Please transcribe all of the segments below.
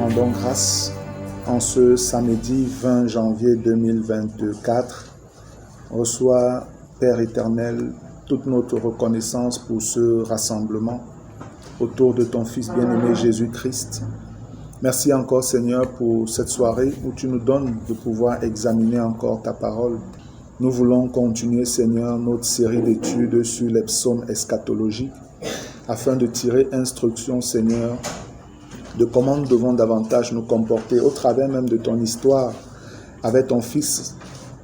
rendons grâce en ce samedi 20 janvier 2024. Reçois, Père éternel, toute notre reconnaissance pour ce rassemblement autour de ton Fils bien-aimé Jésus-Christ. Merci encore, Seigneur, pour cette soirée où tu nous donnes de pouvoir examiner encore ta parole. Nous voulons continuer, Seigneur, notre série d'études sur les psaumes eschatologiques afin de tirer instruction, Seigneur, de comment nous devons davantage nous comporter au travers même de ton histoire avec ton Fils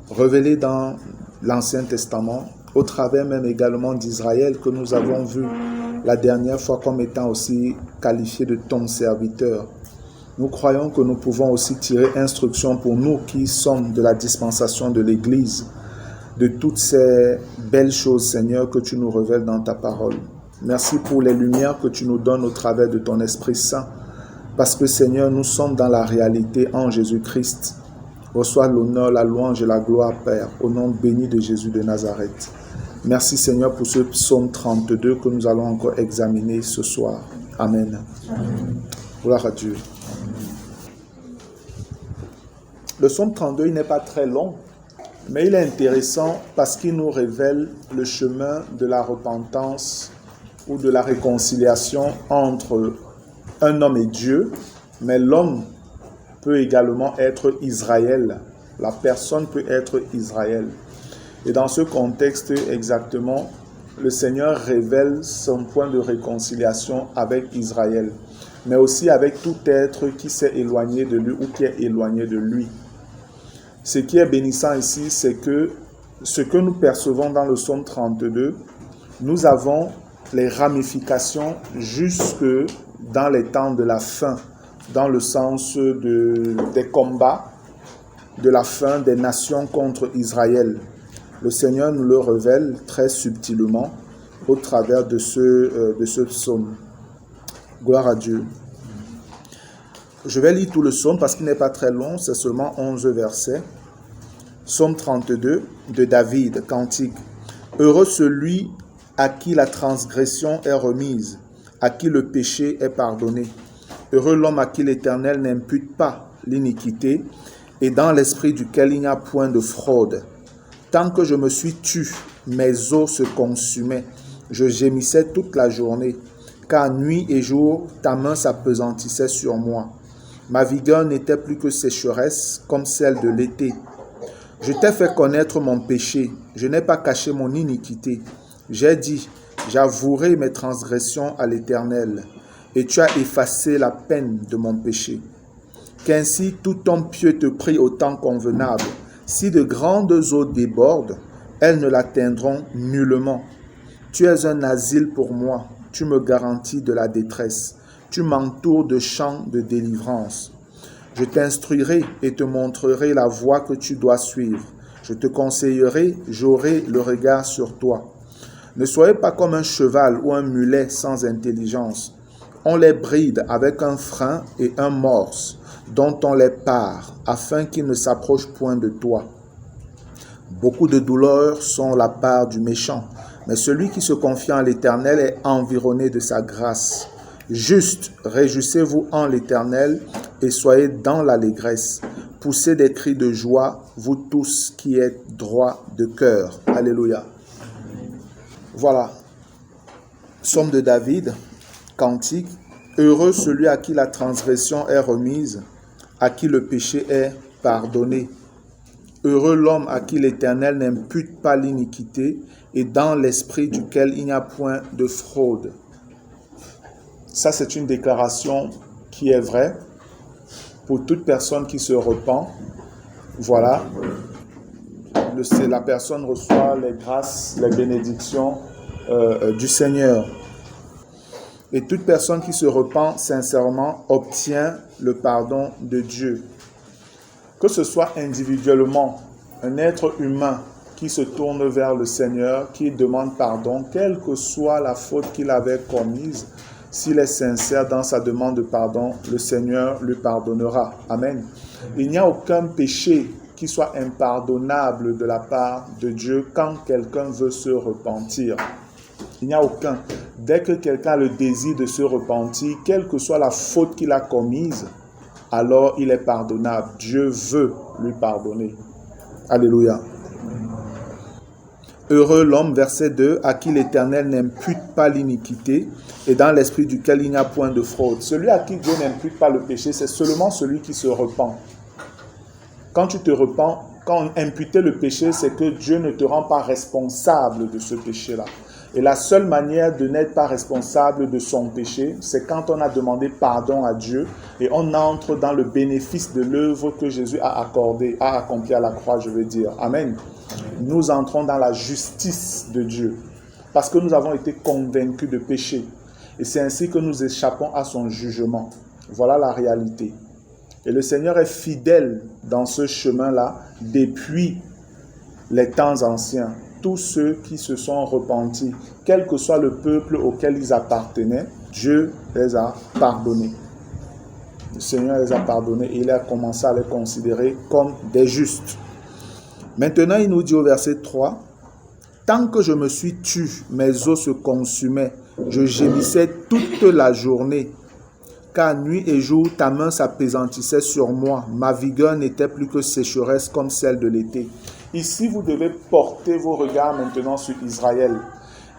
révélé dans l'Ancien Testament, au travers même également d'Israël que nous avons vu la dernière fois comme étant aussi qualifié de ton serviteur. Nous croyons que nous pouvons aussi tirer instruction pour nous qui sommes de la dispensation de l'Église, de toutes ces belles choses, Seigneur, que tu nous révèles dans ta parole. Merci pour les lumières que tu nous donnes au travers de ton Esprit Saint, parce que, Seigneur, nous sommes dans la réalité en Jésus-Christ. Reçois l'honneur, la louange et la gloire, Père, au nom béni de Jésus de Nazareth. Merci, Seigneur, pour ce psaume 32 que nous allons encore examiner ce soir. Amen. Gloire à Dieu. Le psaume 32, il n'est pas très long, mais il est intéressant parce qu'il nous révèle le chemin de la repentance ou de la réconciliation entre un homme et Dieu, mais l'homme peut également être Israël. La personne peut être Israël. Et dans ce contexte exactement, le Seigneur révèle son point de réconciliation avec Israël, mais aussi avec tout être qui s'est éloigné de lui ou qui est éloigné de lui. Ce qui est bénissant ici, c'est que ce que nous percevons dans le psaume 32, nous avons les ramifications jusque dans les temps de la fin, dans le sens des combats, de la fin des nations contre Israël. Le Seigneur nous le révèle très subtilement au travers de ce psaume. Gloire à Dieu. Je vais lire tout le psaume parce qu'il n'est pas très long, c'est seulement 11 versets. Psaume 32 de David, cantique. Heureux celui à qui la transgression est remise, à qui le péché est pardonné. Heureux l'homme à qui l'Éternel n'impute pas l'iniquité et dans l'esprit duquel il n'y a point de fraude. Tant que je me suis tu, mes os se consumaient, je gémissais toute la journée, car nuit et jour, ta main s'appesantissait sur moi. Ma vigueur n'était plus que sécheresse, comme celle de l'été. Je t'ai fait connaître mon péché, je n'ai pas caché mon iniquité. J'ai dit, j'avouerai mes transgressions à l'Éternel, et tu as effacé la peine de mon péché. Qu'ainsi tout homme pieux te prie au temps convenable. Si de grandes eaux débordent, elles ne l'atteindront nullement. Tu es un asile pour moi, tu me garantis de la détresse. Tu m'entoures de chants de délivrance. Je t'instruirai et te montrerai la voie que tu dois suivre. Je te conseillerai, j'aurai le regard sur toi. Ne soyez pas comme un cheval ou un mulet sans intelligence. On les bride avec un frein et un morse, dont on les pare, afin qu'ils ne s'approchent point de toi. Beaucoup de douleurs sont la part du méchant, mais celui qui se confie en l'Éternel est environné de sa grâce. Juste, réjouissez-vous en l'Éternel et soyez dans l'allégresse. Poussez des cris de joie, vous tous qui êtes droits de cœur. Alléluia. Voilà. Psaume de David, cantique. Heureux celui à qui la transgression est remise, à qui le péché est pardonné. Heureux l'homme à qui l'Éternel n'impute pas l'iniquité et dans l'esprit duquel il n'y a point de fraude. Ça, c'est une déclaration qui est vraie pour toute personne qui se repent. Voilà. La personne reçoit les grâces, les bénédictions du Seigneur. Et toute personne qui se repent sincèrement obtient le pardon de Dieu. Que ce soit individuellement, un être humain qui se tourne vers le Seigneur, qui demande pardon, quelle que soit la faute qu'il avait commise, s'il est sincère dans sa demande de pardon, le Seigneur lui pardonnera. Amen. Il n'y a aucun péché qui soit impardonnable de la part de Dieu quand quelqu'un veut se repentir. Il n'y a aucun. Dès que quelqu'un a le désir de se repentir, quelle que soit la faute qu'il a commise, alors il est pardonnable. Dieu veut lui pardonner. Alléluia. Heureux l'homme, verset 2, à qui l'Éternel n'impute pas l'iniquité et dans l'esprit duquel il n'y a point de fraude. Celui à qui Dieu n'impute pas le péché, c'est seulement celui qui se repent. Quand tu te repens, quand on imputait le péché, c'est que Dieu ne te rend pas responsable de ce péché-là. Et la seule manière de n'être pas responsable de son péché, c'est quand on a demandé pardon à Dieu et on entre dans le bénéfice de l'œuvre que Jésus a accordée, a accomplie à la croix, je veux dire. Amen. Nous entrons dans la justice de Dieu parce que nous avons été convaincus de péché. Et c'est ainsi que nous échappons à son jugement. Voilà la réalité. Et le Seigneur est fidèle dans ce chemin-là depuis les temps anciens. Tous ceux qui se sont repentis, quel que soit le peuple auquel ils appartenaient, Dieu les a pardonnés. Le Seigneur les a pardonnés et il a commencé à les considérer comme des justes. Maintenant, il nous dit au verset 3, « Tant que je me suis tu, mes os se consumaient, je gémissais toute la journée. Car nuit et jour, ta main s'appesantissait sur moi. Ma vigueur n'était plus que sécheresse comme celle de l'été. » Ici, vous devez porter vos regards maintenant sur Israël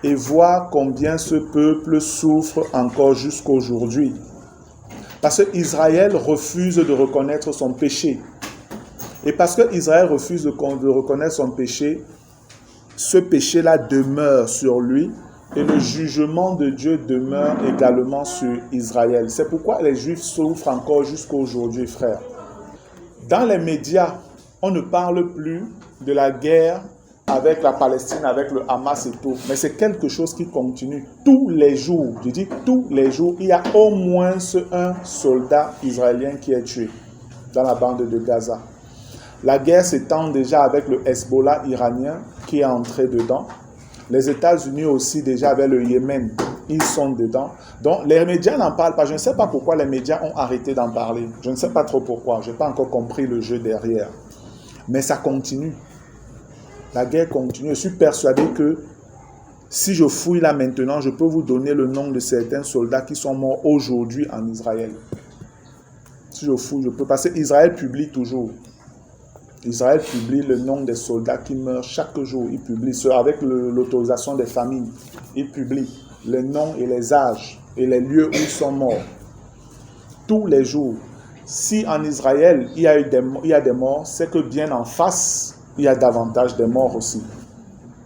et voir combien ce peuple souffre encore jusqu'aujourd'hui. Parce qu'Israël refuse de reconnaître son péché. Et parce qu'Israël refuse de reconnaître son péché, ce péché-là demeure sur lui et le jugement de Dieu demeure également sur Israël. C'est pourquoi les Juifs souffrent encore jusqu'aujourd'hui, frères. Dans les médias, on ne parle plus de la guerre avec la Palestine, avec le Hamas et tout. Mais c'est quelque chose qui continue tous les jours. Je dis tous les jours, il y a au moins un soldat israélien qui est tué dans la bande de Gaza. La guerre s'étend déjà avec le Hezbollah iranien qui est entré dedans. Les États-Unis aussi déjà avec le Yémen, ils sont dedans. Donc les médias n'en parlent pas. Je ne sais pas pourquoi les médias ont arrêté d'en parler. Je ne sais pas trop pourquoi. Je n'ai pas encore compris le jeu derrière. Mais ça continue. La guerre continue. Je suis persuadé que si je fouille là maintenant, je peux vous donner le nom de certains soldats qui sont morts aujourd'hui en Israël. Si je fouille, je peux. Parce qu'Israël publie toujours. Israël publie le nom des soldats qui meurent chaque jour. Il publie ça avec l'autorisation des familles. Il publie les noms et les âges et les lieux où ils sont morts. Tous les jours. Si en Israël, il y a des morts, c'est que bien en face, il y a davantage de morts aussi.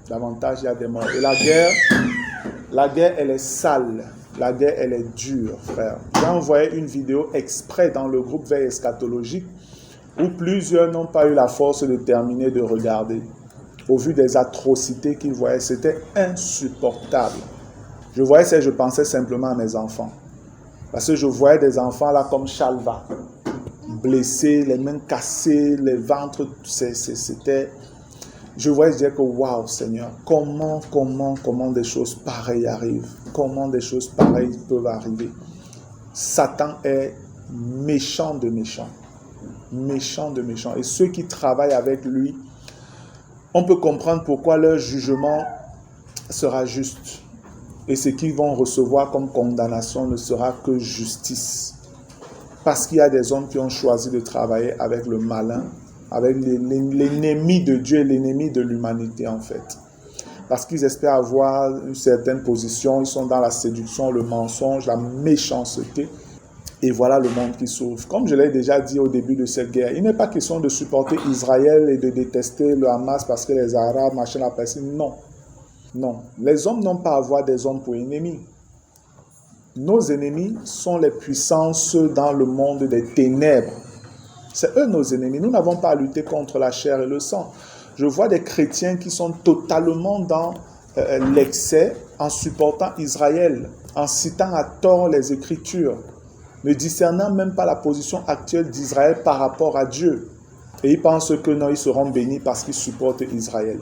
Davantage, il y a des morts. Et la guerre, elle est sale. La guerre, elle est dure, frère. J'ai envoyé une vidéo exprès dans le groupe Veille Eschatologique où plusieurs n'ont pas eu la force de terminer de regarder. Au vu des atrocités qu'ils voyaient, c'était insupportable. Je voyais ça, je pensais simplement à mes enfants. Parce que je voyais des enfants là comme Chalva, blessés, les mains cassées, les ventres, c'était... Je voyais, je disais que waouh Seigneur, comment des choses pareilles arrivent? Comment des choses pareilles peuvent arriver? Satan est méchant de méchant. Méchant de méchant. Et ceux qui travaillent avec lui, on peut comprendre pourquoi leur jugement sera juste. Et ce qu'ils vont recevoir comme condamnation ne sera que justice. Parce qu'il y a des hommes qui ont choisi de travailler avec le malin, avec l'ennemi de Dieu et l'ennemi de l'humanité en fait. Parce qu'ils espèrent avoir une certaine position, ils sont dans la séduction, le mensonge, la méchanceté. Et voilà le monde qui souffre. Comme je l'ai déjà dit au début de cette guerre, il n'est pas question de supporter Israël et de détester le Hamas parce que les Arabes, machin, la Palestine. Non. Non. Les hommes n'ont pas à avoir des hommes pour ennemis. Nos ennemis sont les puissances dans le monde des ténèbres. C'est eux nos ennemis. Nous n'avons pas à lutter contre la chair et le sang. Je vois des chrétiens qui sont totalement dans l'excès en supportant Israël, en citant à tort les Écritures, ne discernant même pas la position actuelle d'Israël par rapport à Dieu. Et ils pensent que non, ils seront bénis parce qu'ils supportent Israël.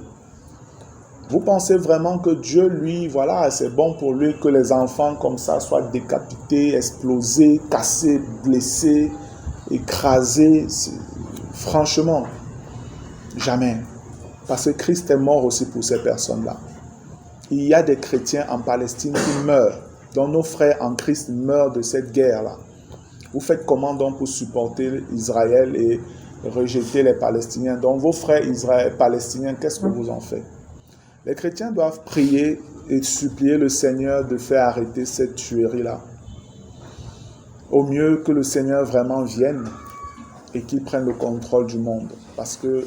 Vous pensez vraiment que Dieu, lui, voilà, c'est bon pour lui que les enfants comme ça soient décapités, explosés, cassés, blessés, écrasés? Franchement, jamais. Parce que Christ est mort aussi pour ces personnes-là. Il y a des chrétiens en Palestine qui meurent, dont nos frères en Christ meurent de cette guerre-là. Vous faites comment donc pour supporter Israël et rejeter les Palestiniens? Donc vos frères palestiniens, qu'est-ce que vous en faites? Les chrétiens doivent prier et supplier le Seigneur de faire arrêter cette tuerie-là. Au mieux que le Seigneur vraiment vienne et qu'il prenne le contrôle du monde. Parce que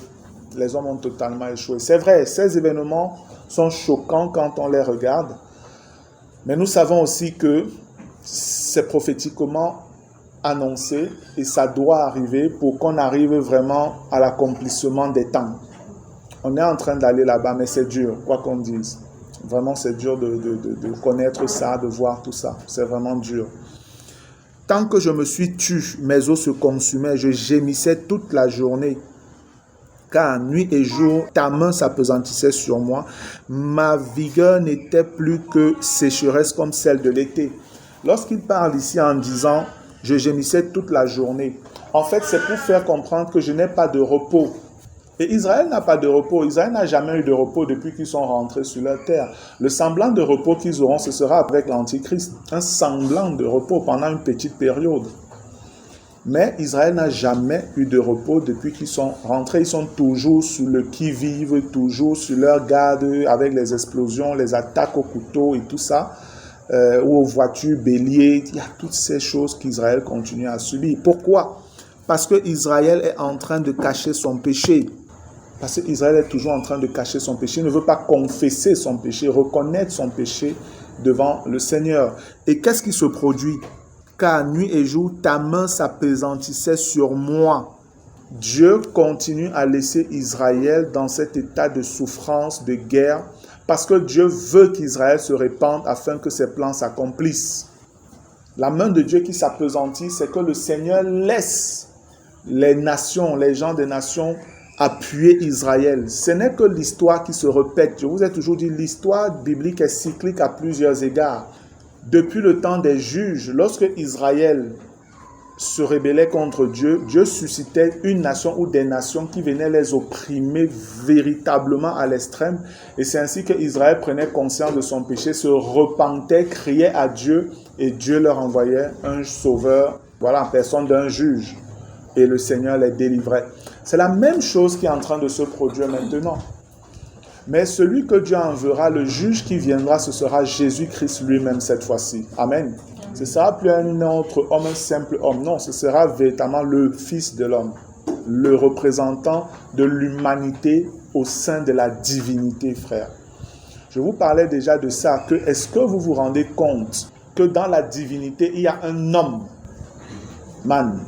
les hommes ont totalement échoué. C'est vrai, ces événements sont choquants quand on les regarde. Mais nous savons aussi que c'est prophétiquement annoncé et ça doit arriver pour qu'on arrive vraiment à l'accomplissement des temps. On est en train d'aller là-bas, mais c'est dur, quoi qu'on dise. Vraiment, c'est dur de connaître ça, de voir tout ça. C'est vraiment dur. Tant que je me suis tu, mes os se consumaient, je gémissais toute la journée. Car nuit et jour, ta main s'appesantissait sur moi. Ma vigueur n'était plus que sécheresse comme celle de l'été. Lorsqu'il parle ici en disant « je gémissais toute la journée », en fait, c'est pour faire comprendre que je n'ai pas de repos. Et Israël n'a pas de repos. Israël n'a jamais eu de repos depuis qu'ils sont rentrés sur leur terre. Le semblant de repos qu'ils auront, ce sera avec l'Antichrist. Un semblant de repos pendant une petite période. Mais Israël n'a jamais eu de repos depuis qu'ils sont rentrés. Ils sont toujours sur le qui-vive, toujours sur leur garde avec les explosions, les attaques au couteau et tout ça, ou aux voitures, béliers. Il y a toutes ces choses qu'Israël continue à subir. Pourquoi? Parce que Israël est en train de cacher son péché. Parce qu'Israël est toujours en train de cacher son péché. Il ne veut pas confesser son péché, reconnaître son péché devant le Seigneur. Et qu'est-ce qui se produit? Car nuit et jour, ta main s'appesantissait sur moi. Dieu continue à laisser Israël dans cet état de souffrance, de guerre, parce que Dieu veut qu'Israël se répande afin que ses plans s'accomplissent. La main de Dieu qui s'appesantit, c'est que le Seigneur laisse les nations, les gens des nations, appuyer Israël. Ce n'est que l'histoire qui se répète. Je vous ai toujours dit, l'histoire biblique est cyclique à plusieurs égards. Depuis le temps des juges, lorsque Israël se rébellait contre Dieu, Dieu suscitait une nation ou des nations qui venaient les opprimer véritablement à l'extrême. Et c'est ainsi que Israël prenait conscience de son péché, se repentait, criait à Dieu et Dieu leur envoyait un sauveur, voilà, en personne d'un juge. Et le Seigneur les délivrait. C'est la même chose qui est en train de se produire maintenant. Mais celui que Dieu enverra, le juge qui viendra, ce sera Jésus-Christ lui-même cette fois-ci. Amen. Ce ne sera plus un autre homme, un simple homme. Non, ce sera véritablement le Fils de l'homme, le représentant de l'humanité au sein de la divinité, frère. Je vous parlais déjà de ça, que est-ce que vous vous rendez compte que dans la divinité, il y a un homme, man.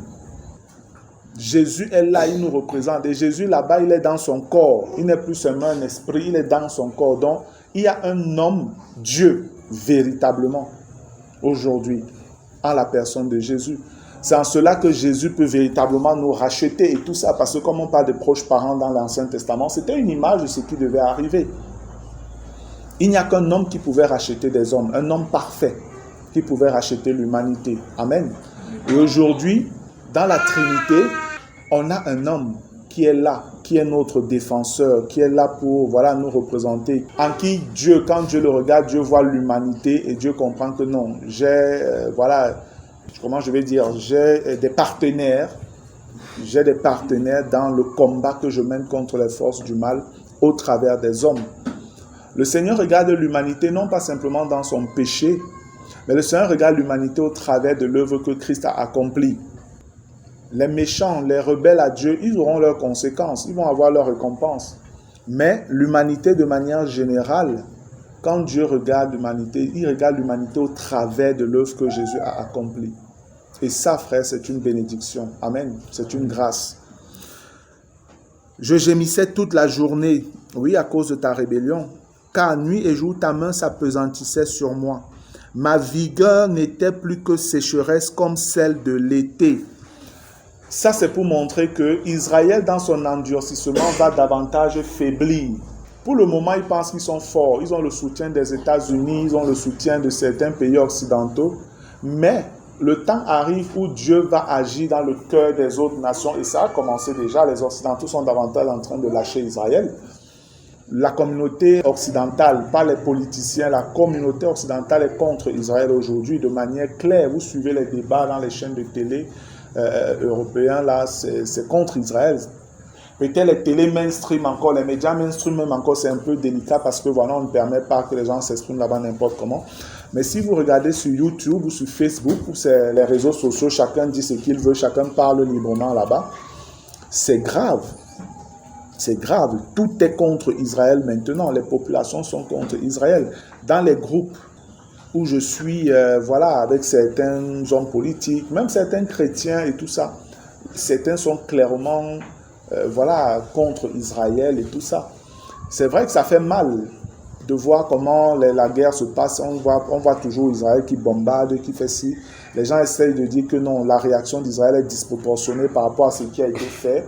Jésus est là, il nous représente. Et Jésus là-bas, il est dans son corps. Il n'est plus seulement un esprit, il est dans son corps. Donc, il y a un homme, Dieu, véritablement, aujourd'hui, en la personne de Jésus. C'est en cela que Jésus peut véritablement nous racheter et tout ça. Parce que comme on parle de proches parents dans l'Ancien Testament, c'était une image de ce qui devait arriver. Il n'y a qu'un homme qui pouvait racheter des hommes. Un homme parfait qui pouvait racheter l'humanité. Amen. Et aujourd'hui, dans la Trinité, on a un homme qui est là, qui est notre défenseur, qui est là pour nous représenter. En qui Dieu, quand Dieu le regarde, Dieu voit l'humanité et Dieu comprend que non, j'ai des partenaires. J'ai des partenaires dans le combat que je mène contre les forces du mal au travers des hommes. Le Seigneur regarde l'humanité non pas simplement dans son péché, mais le Seigneur regarde l'humanité au travers de l'œuvre que Christ a accomplie. Les méchants, les rebelles à Dieu, ils auront leurs conséquences, ils vont avoir leur récompense. Mais l'humanité de manière générale, quand Dieu regarde l'humanité, il regarde l'humanité au travers de l'œuvre que Jésus a accomplie. Et ça, frère, c'est une bénédiction. Amen. C'est une grâce. Je gémissais toute la journée, oui, à cause de ta rébellion, car nuit et jour, ta main s'appesantissait sur moi. Ma vigueur n'était plus que sécheresse comme celle de l'été. Ça, c'est pour montrer que Israël, dans son endurcissement, va davantage faiblir. Pour le moment, ils pensent qu'ils sont forts. Ils ont le soutien des États-Unis, ils ont le soutien de certains pays occidentaux. Mais le temps arrive où Dieu va agir dans le cœur des autres nations. Et ça a commencé déjà. Les Occidentaux sont davantage en train de lâcher Israël. la communauté occidentale, pas les politiciens, la communauté occidentale est contre Israël aujourd'hui de manière claire. Vous suivez les débats dans les chaînes de télé européens, là, c'est contre Israël. Peut-être les télés mainstream encore, les médias mainstream même encore, c'est un peu délicat parce que voilà, on ne permet pas que les gens s'expriment là-bas n'importe comment. Mais si vous regardez sur YouTube ou sur Facebook ou sur les réseaux sociaux, chacun dit ce qu'il veut, chacun parle librement là-bas, c'est grave. C'est grave. Tout est contre Israël maintenant. Les populations sont contre Israël. Dans les groupes où je suis, voilà, avec certains hommes politiques, même certains chrétiens et tout ça, certains sont clairement, voilà, contre Israël et tout ça. C'est vrai que ça fait mal de voir comment la guerre se passe. On voit toujours Israël qui bombarde, qui fait ci. Les gens essayent de dire que non, la réaction d'Israël est disproportionnée par rapport à ce qui a été fait.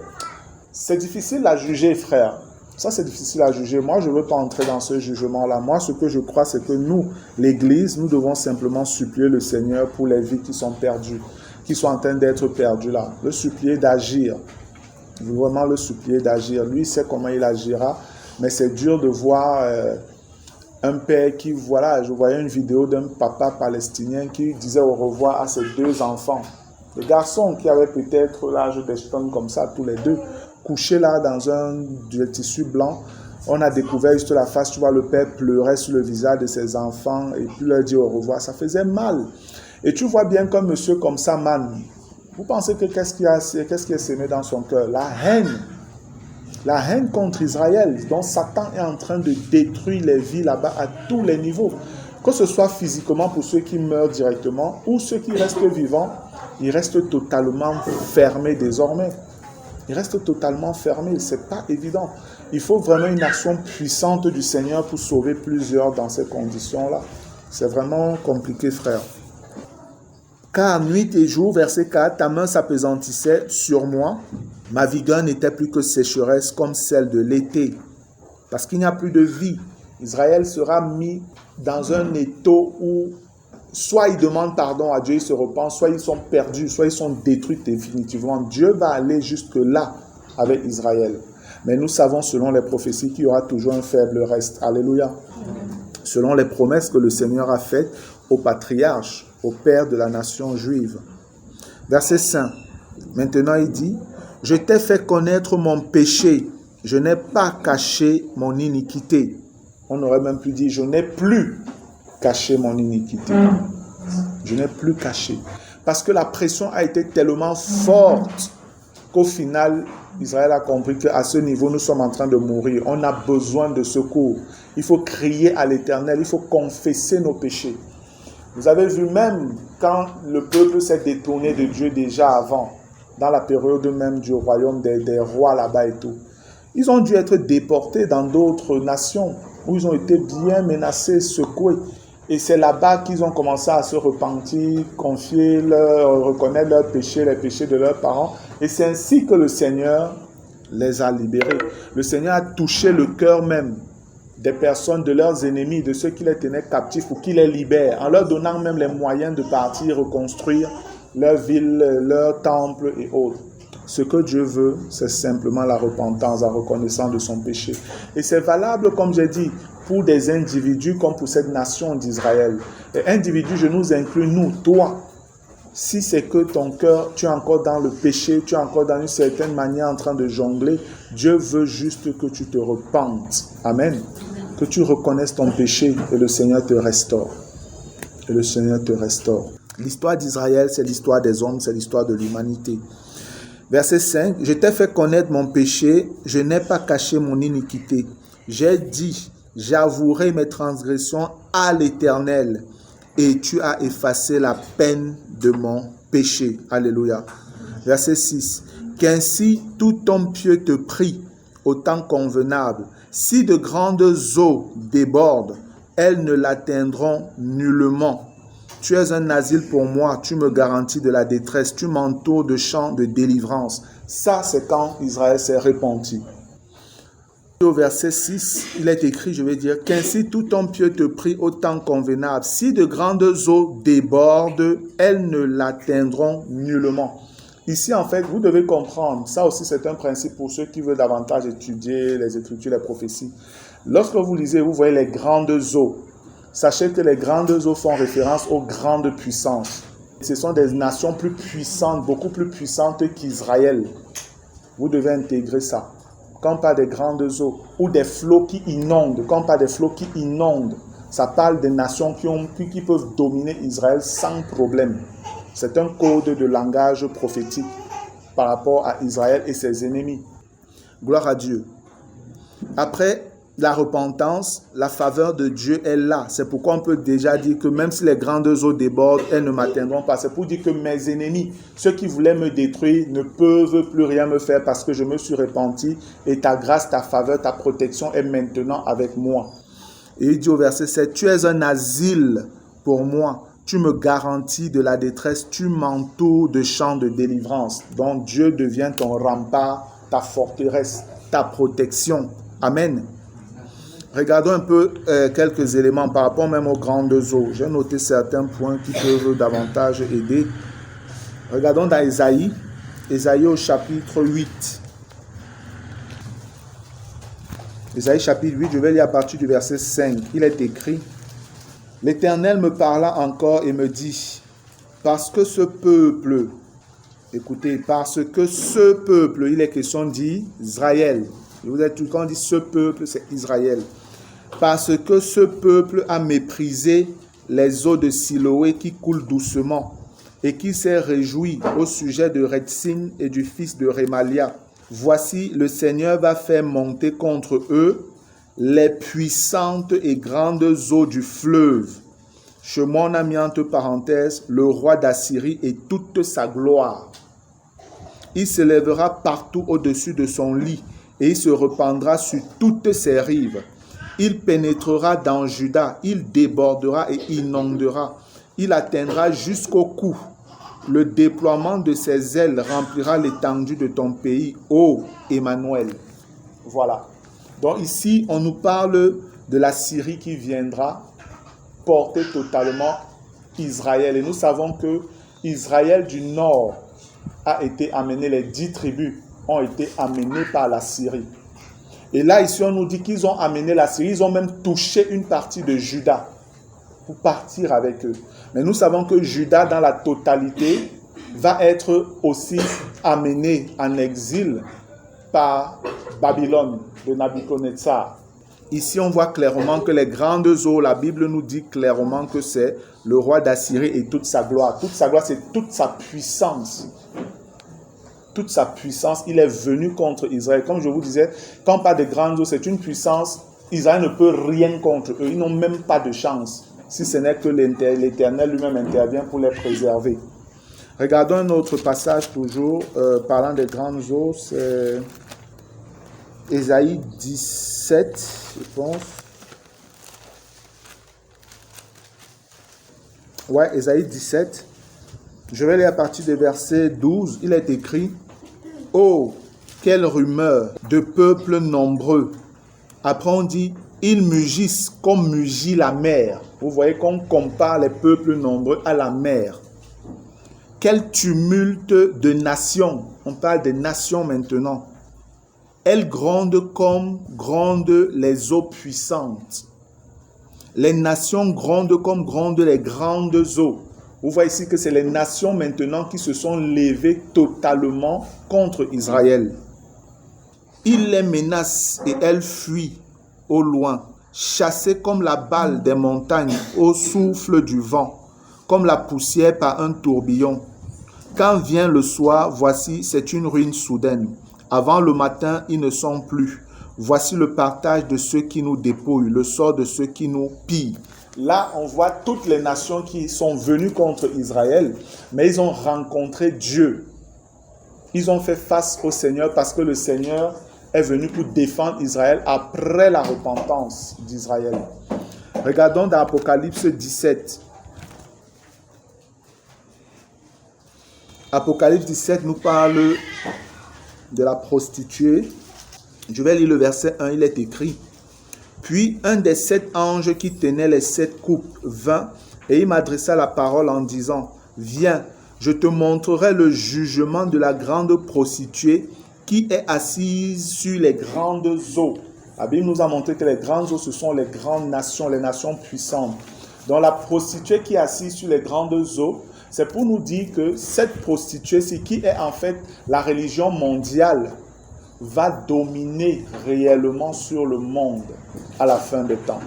C'est difficile à juger, frère. Ça, c'est difficile à juger. Moi, je ne veux pas entrer dans ce jugement-là. Moi, ce que je crois, c'est que nous, l'Église, nous devons simplement supplier le Seigneur pour les vies qui sont perdues, qui sont en train d'être perdues là. Le supplier d'agir. Vraiment le supplier d'agir. Lui, il sait comment il agira. Mais c'est dur de voir un père qui, voilà, je voyais une vidéo d'un papa palestinien qui disait au revoir à ses 2 enfants. Des garçons qui avaient peut-être l'âge d'Eshton comme ça, tous les 2. Couché là dans du tissu blanc, on a découvert juste la face, tu vois, le père pleurait sur le visage de ses enfants et puis leur dit au revoir, ça faisait mal. Et tu vois bien qu'un monsieur comme ça, man, vous pensez que qu'est-ce qui est semé dans son cœur? La haine contre Israël, dont Satan est en train de détruire les vies là-bas à tous les niveaux. Que ce soit physiquement pour ceux qui meurent directement ou ceux qui restent vivants, ils restent totalement fermés désormais. Il reste totalement fermé, ce n'est pas évident. Il faut vraiment une action puissante du Seigneur pour sauver plusieurs dans ces conditions-là. C'est vraiment compliqué, frère. Car nuit et jour, verset 4, ta main s'appesantissait sur moi. Ma vigueur n'était plus que sécheresse comme celle de l'été. Parce qu'il n'y a plus de vie. Israël sera mis dans un étau où soit ils demandent pardon à Dieu, ils se repentent, soit ils sont perdus, soit ils sont détruits définitivement. Dieu va aller jusque-là avec Israël. Mais nous savons, selon les prophéties, qu'il y aura toujours un faible reste. Alléluia. Selon les promesses que le Seigneur a faites aux patriarches, aux pères de la nation juive. Verset 5. Maintenant, il dit, « Je t'ai fait connaître mon péché. Je n'ai pas caché mon iniquité. » On aurait même pu dire, « Je n'ai plus caché mon iniquité. » Je n'ai plus caché. Parce que la pression a été tellement forte qu'au final, Israël a compris qu'à ce niveau, nous sommes en train de mourir. On a besoin de secours. Il faut crier à l'Éternel. Il faut confesser nos péchés. Vous avez vu, même quand le peuple s'est détourné de Dieu déjà avant, dans la période même du royaume des rois là-bas et tout, ils ont dû être déportés dans d'autres nations où ils ont été bien menacés, secoués. Et c'est là-bas qu'ils ont commencé à se repentir, reconnaître leurs péchés, les péchés de leurs parents. Et c'est ainsi que le Seigneur les a libérés. Le Seigneur a touché le cœur même des personnes, de leurs ennemis, de ceux qui les tenaient captifs pour qu'ils les libèrent, en leur donnant même les moyens de partir, reconstruire leur ville, leur temple et autres. Ce que Dieu veut, c'est simplement la repentance, la reconnaissance de son péché. Et c'est valable, comme j'ai dit, pour des individus comme pour cette nation d'Israël. Et individus, je nous inclus, nous, toi. Si c'est que ton cœur, tu es encore dans le péché, tu es encore dans une certaine manière en train de jongler, Dieu veut juste que tu te repentes. Amen. Que tu reconnaisses ton péché et le Seigneur te restaure. Et le Seigneur te restaure. L'histoire d'Israël, c'est l'histoire des hommes, c'est l'histoire de l'humanité. Verset 5, « Je t'ai fait connaître mon péché, je n'ai pas caché mon iniquité. J'ai dit, j'avouerai mes transgressions à l'Éternel, et tu as effacé la peine de mon péché. » Alléluia. Verset 6, « Qu'ainsi tout homme pieux te prie au temps convenable. Si de grandes eaux débordent, elles ne l'atteindront nullement. Tu es un asile pour moi, tu me garantis de la détresse, tu m'entoures de chants de délivrance. » Ça, c'est quand Israël s'est repenti. Au verset 6, il est écrit, je vais dire, « Qu'ainsi tout homme pieux te prie au temps convenable. Si de grandes eaux débordent, elles ne l'atteindront nullement. » Ici, en fait, vous devez comprendre, ça aussi c'est un principe pour ceux qui veulent davantage étudier les Écritures, les prophéties. Lorsque vous lisez, vous voyez les grandes eaux. Sachez que les grandes eaux font référence aux grandes puissances. Ce sont des nations plus puissantes, beaucoup plus puissantes qu'Israël. Vous devez intégrer ça. Quand on parle des grandes eaux, ou des flots qui inondent, quand on parle des flots qui inondent, ça parle des nations qui peuvent dominer Israël sans problème. C'est un code de langage prophétique par rapport à Israël et ses ennemis. Gloire à Dieu. Après la repentance, la faveur de Dieu est là. C'est pourquoi on peut déjà dire que même si les grandes eaux débordent, elles ne m'atteindront pas. C'est pour dire que mes ennemis, ceux qui voulaient me détruire, ne peuvent plus rien me faire parce que je me suis repenti et ta grâce, ta faveur, ta protection est maintenant avec moi. Et il dit au verset 7, tu es un asile pour moi. Tu me garantis de la détresse, tu m'entoures de champs de délivrance. Donc Dieu devient ton rempart, ta forteresse, ta protection. Amen. Regardons un peu quelques éléments par rapport même aux grandes eaux. J'ai noté certains points qui peuvent davantage aider. Regardons dans Ésaïe au chapitre 8. Ésaïe chapitre 8, je vais lire à partir du verset 5. Il est écrit: L'Éternel me parla encore et me dit, parce que ce peuple, écoutez, parce que ce peuple, il est question d'Israël. Vous êtes tout quand on dit ce peuple, c'est Israël. Parce que ce peuple a méprisé les eaux de Siloé qui coulent doucement et qui s'est réjoui au sujet de Retsin et du fils de Rémalia. Voici, le Seigneur va faire monter contre eux les puissantes et grandes eaux du fleuve. Shemon a mis entre parenthèses le roi d'Assyrie et toute sa gloire. Il s'élèvera partout au-dessus de son lit et il se répandra sur toutes ses rives. Il pénétrera dans Juda, il débordera et inondera. Il atteindra jusqu'au cou. Le déploiement de ses ailes remplira l'étendue de ton pays, ô Emmanuel. Voilà. Donc ici, on nous parle de la Syrie qui viendra porter totalement Israël. Et nous savons que Israël du nord a été amené, les 10 tribus ont été amenées par la Syrie. Et là, ici, on nous dit qu'ils ont amené la Syrie, ils ont même touché une partie de Juda pour partir avec eux. Mais nous savons que Juda, dans la totalité, va être aussi amené en exil par Babylone de Nabuchodonosor. Ici, on voit clairement que les grandes eaux, la Bible nous dit clairement que c'est le roi d'Assyrie et toute sa gloire. Toute sa gloire, c'est toute sa puissance. Toute sa puissance, il est venu contre Israël. Comme je vous disais, quand on parle de grandes eaux, c'est une puissance. Israël ne peut rien contre eux. Ils n'ont même pas de chance. Si ce n'est que l'Éternel lui-même intervient pour les préserver. Regardons un autre passage toujours, parlant des grandes eaux. C'est Ésaïe 17, je pense. Ouais, Ésaïe 17. Je vais lire à partir du verset 12. Il est écrit: « Oh, quelle rumeur de peuples nombreux !» Après on dit: « Ils mugissent comme mugit la mer. » Vous voyez qu'on compare les peuples nombreux à la mer. Quel tumulte de nations. On parle des nations maintenant. Elles grondent comme grondent les eaux puissantes. Les nations grondent comme grondent les grandes eaux. Vous voyez ici que c'est les nations maintenant qui se sont levées totalement contre Israël. Il les menace et elles fuient au loin, chassées comme la balle des montagnes au souffle du vent, comme la poussière par un tourbillon. Quand vient le soir, voici, c'est une ruine soudaine. Avant le matin, ils ne sont plus. Voici le partage de ceux qui nous dépouillent, le sort de ceux qui nous pillent. Là, on voit toutes les nations qui sont venues contre Israël, mais ils ont rencontré Dieu. Ils ont fait face au Seigneur parce que le Seigneur est venu pour défendre Israël après la repentance d'Israël. Regardons dans Apocalypse 17. Apocalypse 17 nous parle de la prostituée. Je vais lire le verset 1, il est écrit: « Puis un des 7 anges qui tenaient les 7 coupes vint, et il m'adressa la parole en disant: Viens, Je te montrerai le jugement de la grande prostituée qui est assise sur les grandes eaux. La Bible nous a montré que les grandes eaux, ce sont les grandes nations, les nations puissantes. Donc la prostituée qui est assise sur les grandes eaux, c'est pour nous dire que cette prostituée-ci, qui est en fait la religion mondiale, va dominer réellement sur le monde à la fin des temps.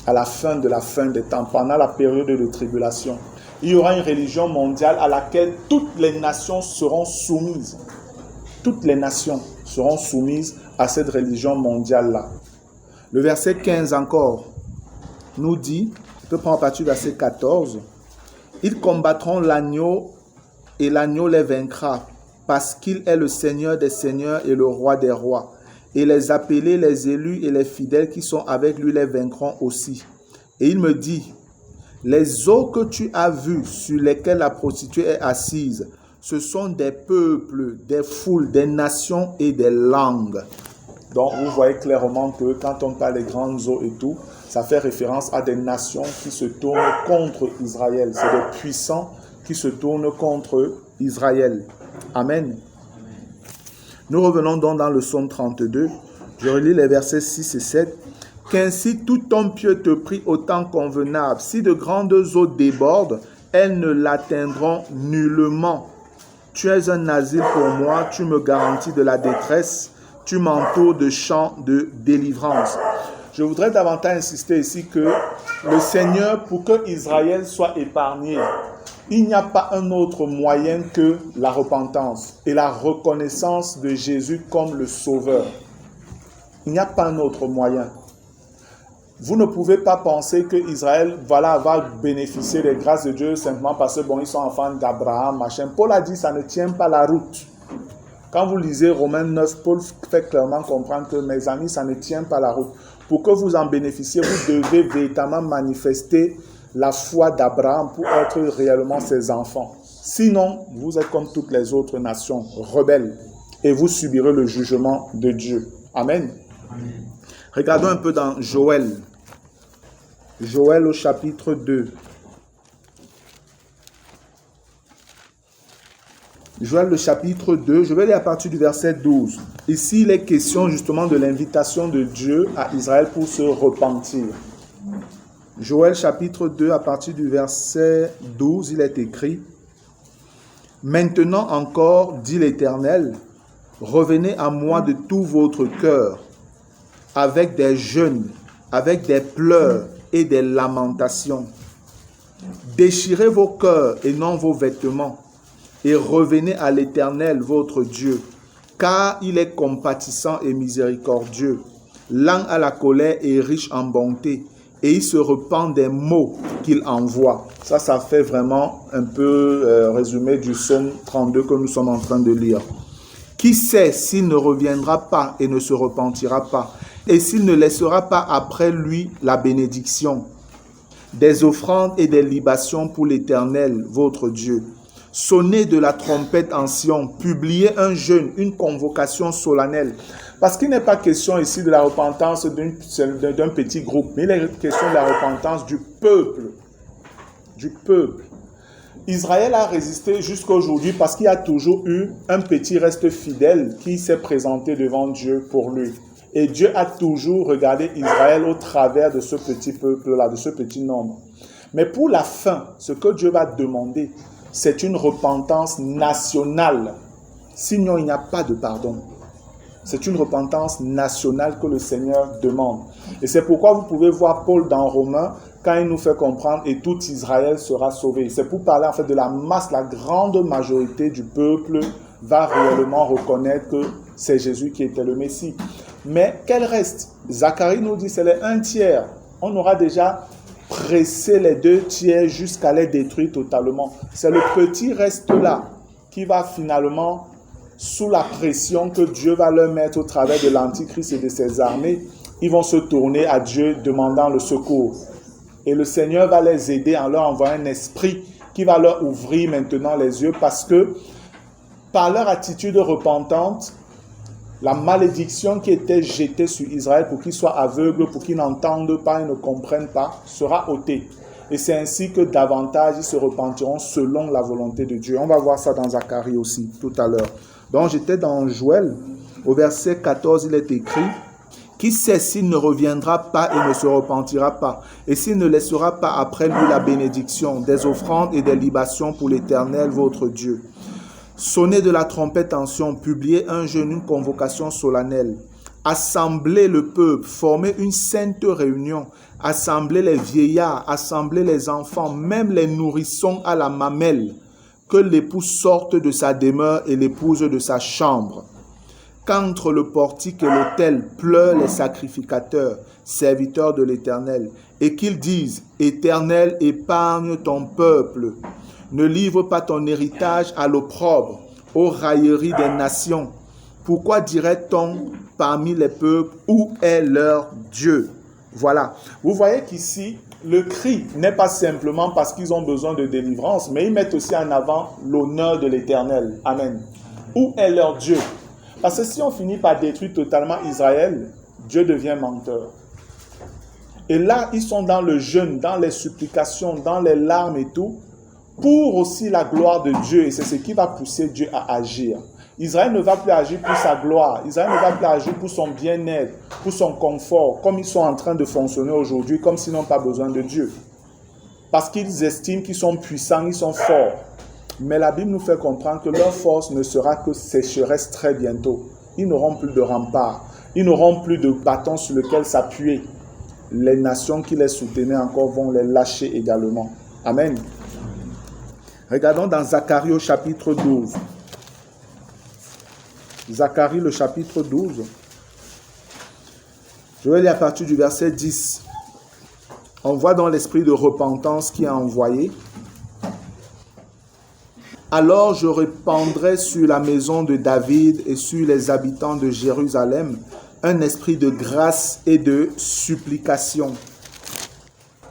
À la fin des temps, pendant la période de tribulation. Il y aura une religion mondiale à laquelle toutes les nations seront soumises. Toutes les nations seront soumises à cette religion mondiale-là. Le verset 15 encore nous dit, je peux prendre à partir du verset 14, « Ils combattront l'agneau et l'agneau les vaincra, parce qu'il est le Seigneur des seigneurs et le roi des rois. Et les appelés, les élus et les fidèles qui sont avec lui les vaincront aussi. Et il me dit, les eaux que tu as vues sur lesquelles la prostituée est assise, ce sont des peuples, des foules, des nations et des langues. » Donc vous voyez clairement que quand on parle des grandes eaux et tout, ça fait référence à des nations qui se tournent contre Israël. C'est des puissants qui se tournent contre Israël. Amen. Nous revenons donc dans le psaume 32. Je relis les versets 6 et 7. « Qu'ainsi tout homme pieux te prie au temps convenable. Si de grandes eaux débordent, elles ne l'atteindront nullement. Tu es un asile pour moi, tu me garantis de la détresse, tu m'entoures de chants de délivrance. » Je voudrais davantage insister ici que le Seigneur, pour que Israël soit épargné, il n'y a pas un autre moyen que la repentance et la reconnaissance de Jésus comme le Sauveur. Il n'y a pas un autre moyen. Vous ne pouvez pas penser que Israël va bénéficier des grâces de Dieu simplement parce que ils sont enfants d'Abraham, machin. Paul a dit ça ne tient pas la route. Quand vous lisez Romains 9, Paul fait clairement comprendre que mes amis, ça ne tient pas la route. Pour que vous en bénéficiez, vous devez véritablement manifester la foi d'Abraham pour être réellement ses enfants. Sinon, vous êtes comme toutes les autres nations, rebelles, et vous subirez le jugement de Dieu. Amen. Amen. Regardons un peu dans Joël. Joël au chapitre 2. Joël le chapitre 2, je vais lire à partir du verset 12. Ici, il est question justement de l'invitation de Dieu à Israël pour se repentir. Joël chapitre 2, à partir du verset 12, il est écrit « Maintenant encore, dit l'Éternel, revenez à moi de tout votre cœur, avec des jeûnes, avec des pleurs et des lamentations. Déchirez vos cœurs et non vos vêtements, et revenez à l'Éternel votre Dieu, car il est compatissant et miséricordieux, lent à la colère et riche en bonté, et il se repent des maux qu'il envoie. » Ça fait vraiment un peu résumé du psaume 32 que nous sommes en train de lire. « Qui sait s'il ne reviendra pas et ne se repentira pas, et s'il ne laissera pas après lui la bénédiction, des offrandes et des libations pour l'Éternel, votre Dieu. Sonnez de la trompette en Sion, publiez un jeûne, une convocation solennelle. » Parce qu'il n'est pas question ici de la repentance d'un petit groupe, mais il est question de la repentance du peuple. Du peuple. Israël a résisté jusqu'à aujourd'hui parce qu'il y a toujours eu un petit reste fidèle qui s'est présenté devant Dieu pour lui. Et Dieu a toujours regardé Israël au travers de ce petit peuple-là, de ce petit nombre. Mais pour la fin, ce que Dieu va demander, c'est une repentance nationale. Sinon, il n'y a pas de pardon. C'est une repentance nationale que le Seigneur demande. Et c'est pourquoi vous pouvez voir Paul dans Romains, quand il nous fait comprendre « et tout Israël sera sauvé ». C'est pour parler en fait de la masse, la grande majorité du peuple va réellement reconnaître que c'est Jésus qui était le Messie. Mais quel reste? Zacharie nous dit c'est les 1/3. On aura déjà pressé les 2/3 jusqu'à les détruire totalement. C'est le petit reste là qui va finalement, sous la pression que Dieu va leur mettre au travers de l'Antichrist et de ses armées, ils vont se tourner à Dieu demandant le secours. Et le Seigneur va les aider en leur envoyant un esprit qui va leur ouvrir maintenant les yeux parce que par leur attitude repentante, la malédiction qui était jetée sur Israël pour qu'ils soient aveugles, pour qu'ils n'entendent pas et ne comprennent pas, sera ôtée. Et c'est ainsi que davantage ils se repentiront selon la volonté de Dieu. On va voir ça dans Zacharie aussi, tout à l'heure. Donc j'étais dans Joël, au verset 14, il est écrit: qui sait s'il ne reviendra pas et ne se repentira pas, et s'il ne laissera pas après lui la bénédiction, des offrandes et des libations pour l'Éternel votre Dieu. Sonnez de la trompette en Sion, publiez un jeûne, une convocation solennelle. Assemblez le peuple, formez une sainte réunion, assemblez les vieillards, assemblez les enfants, même les nourrissons à la mamelle, que l'époux sorte de sa demeure et l'épouse de sa chambre. Qu'entre le portique et l'autel pleurent les sacrificateurs, serviteurs de l'Éternel, et qu'ils disent: Éternel, épargne ton peuple. Ne livre pas ton héritage à l'opprobre, aux railleries des nations. Pourquoi dirait-on parmi les peuples: où est leur Dieu? Voilà. Vous voyez qu'ici, le cri n'est pas simplement parce qu'ils ont besoin de délivrance, mais ils mettent aussi en avant l'honneur de l'Éternel. Amen. Où est leur Dieu? Parce que si on finit par détruire totalement Israël, Dieu devient menteur. Et là, ils sont dans le jeûne, dans les supplications, dans les larmes et tout, pour aussi la gloire de Dieu. Et c'est ce qui va pousser Dieu à agir. Israël ne va plus agir pour sa gloire. Israël ne va plus agir pour son bien-être, pour son confort, comme ils sont en train de fonctionner aujourd'hui, comme s'ils n'ont pas besoin de Dieu. Parce qu'ils estiment qu'ils sont puissants, ils sont forts. Mais la Bible nous fait comprendre que leur force ne sera que sécheresse très bientôt. Ils n'auront plus de remparts. Ils n'auront plus de bâtons sur lesquels s'appuyer. Les nations qui les soutenaient encore vont les lâcher également. Amen. Regardons dans Zacharie au chapitre 12. Zacharie le chapitre 12. Je vais lire à partir du verset 10. On voit dans l'esprit de repentance qui est envoyé. Alors je répandrai sur la maison de David et sur les habitants de Jérusalem un esprit de grâce et de supplication.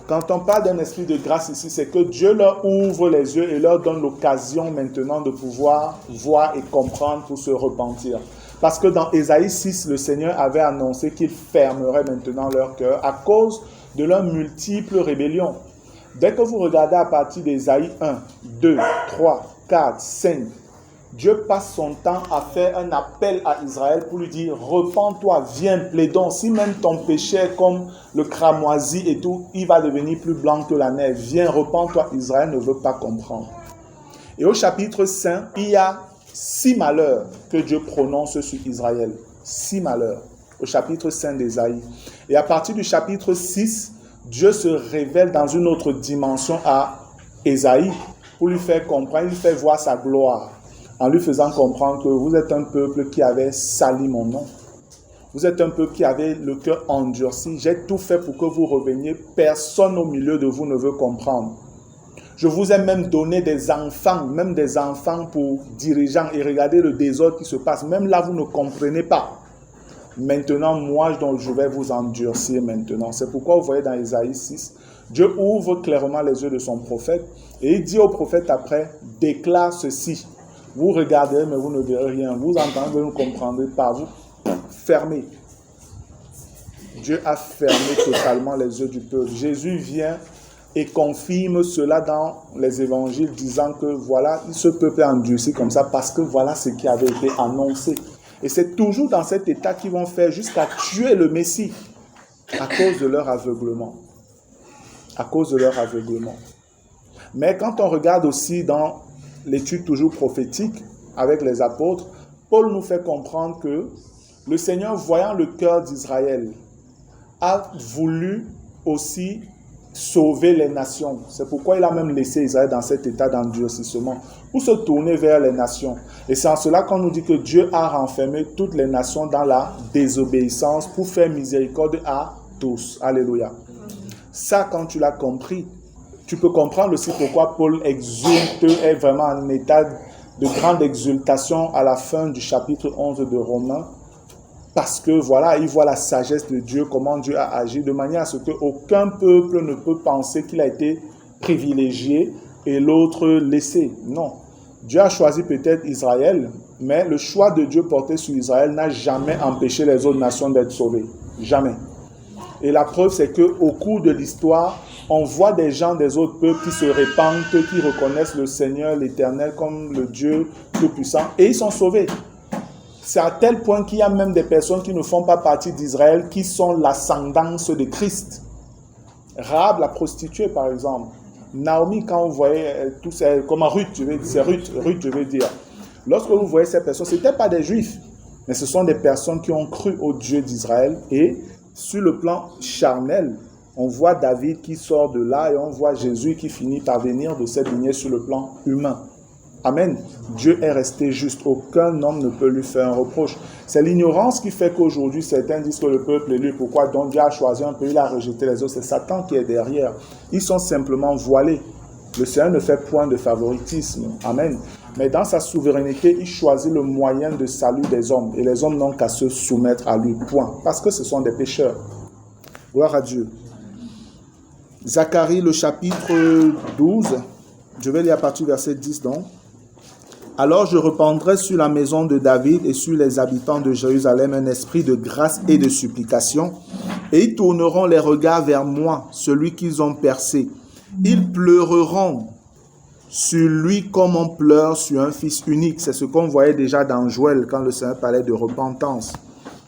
Quand on parle d'un esprit de grâce ici, c'est que Dieu leur ouvre les yeux et leur donne l'occasion maintenant de pouvoir voir et comprendre pour se repentir. Parce que dans Ésaïe 6, le Seigneur avait annoncé qu'il fermerait maintenant leur cœur à cause de leurs multiples rébellions. Dès que vous regardez à partir d'Ésaïe 1, 2, 3, 4, 5, Dieu passe son temps à faire un appel à Israël pour lui dire: repens-toi, viens, plaidons. Si même ton péché est comme le cramoisi et tout, il va devenir plus blanc que la neige. Viens, repens-toi. Israël ne veut pas comprendre. Et au chapitre 5, il y a 6 malheurs que Dieu prononce sur Israël. 6 malheurs. Au chapitre 5 d'Ésaïe. Et à partir du chapitre 6, Dieu se révèle dans une autre dimension à Ésaïe pour lui faire comprendre, il lui fait voir sa gloire, en lui faisant comprendre que vous êtes un peuple qui avait sali mon nom. Vous êtes un peuple qui avait le cœur endurci. J'ai tout fait pour que vous reveniez. Personne au milieu de vous ne veut comprendre. Je vous ai même donné des enfants, même des enfants pour dirigeants. Et regardez le désordre qui se passe. Même là, vous ne comprenez pas. Maintenant, moi, donc, je vais vous endurcir maintenant. C'est pourquoi vous voyez dans Ésaïe 6, Dieu ouvre clairement les yeux de son prophète et il dit au prophète après: déclare ceci. Vous regardez, mais vous ne verrez rien. Vous entendez, vous ne comprendrez pas. Vous fermez. Dieu a fermé totalement les yeux du peuple. Jésus vient et confirme cela dans les évangiles, disant que voilà, ce peuple est endurci comme ça parce que voilà ce qui avait été annoncé. Et c'est toujours dans cet état qu'ils vont faire jusqu'à tuer le Messie à cause de leur aveuglement. À cause de leur aveuglement. Mais quand on regarde aussi dans l'étude toujours prophétique avec les apôtres, Paul nous fait comprendre que le Seigneur, voyant le cœur d'Israël, a voulu aussi sauver les nations. C'est pourquoi il a même laissé Israël dans cet état d'endurcissement, pour se tourner vers les nations. Et c'est en cela qu'on nous dit que Dieu a renfermé toutes les nations dans la désobéissance pour faire miséricorde à tous. Alléluia. Ça, quand tu l'as compris, tu peux comprendre aussi pourquoi Paul exulte, est vraiment en état de grande exultation à la fin du chapitre 11 de Romains. Parce que voilà, il voit la sagesse de Dieu, comment Dieu a agi, de manière à ce qu'aucun peuple ne peut penser qu'il a été privilégié et l'autre laissé. Non. Dieu a choisi peut-être Israël, mais le choix de Dieu porté sur Israël n'a jamais empêché les autres nations d'être sauvées. Jamais. Et la preuve, c'est qu'au cours de l'histoire, on voit des gens des autres peuples qui se répandent, qui reconnaissent le Seigneur, l'Éternel, comme le Dieu Tout-Puissant, et ils sont sauvés. C'est à tel point qu'il y a même des personnes qui ne font pas partie d'Israël, qui sont l'ascendance de Christ. Rahab, la prostituée, par exemple. Naomi, quand vous voyez, comme Ruth, c'est Ruth, je veux dire. Lorsque vous voyez ces personnes, ce n'étaient pas des Juifs, mais ce sont des personnes qui ont cru au Dieu d'Israël. Et sur le plan charnel, on voit David qui sort de là et on voit Jésus qui finit par venir de cette lignée sur le plan humain. Amen. Dieu est resté juste. Aucun homme ne peut lui faire un reproche. C'est l'ignorance qui fait qu'aujourd'hui, certains disent que le peuple est élu. Pourquoi? Donc Dieu a choisi un pays, il a rejeté les autres. C'est Satan qui est derrière. Ils sont simplement voilés. Le Seigneur ne fait point de favoritisme. Amen. Mais dans sa souveraineté, il choisit le moyen de salut des hommes. Et les hommes n'ont qu'à se soumettre à lui. Point. Parce que ce sont des pécheurs. Gloire à Dieu. Zacharie, le chapitre 12. Je vais lire à partir du verset 10 donc. Alors je répandrai sur la maison de David et sur les habitants de Jérusalem un esprit de grâce et de supplication, et ils tourneront les regards vers moi, celui qu'ils ont percé. Ils pleureront sur lui comme on pleure sur un fils unique. C'est ce qu'on voyait déjà dans Joël quand le Seigneur parlait de repentance,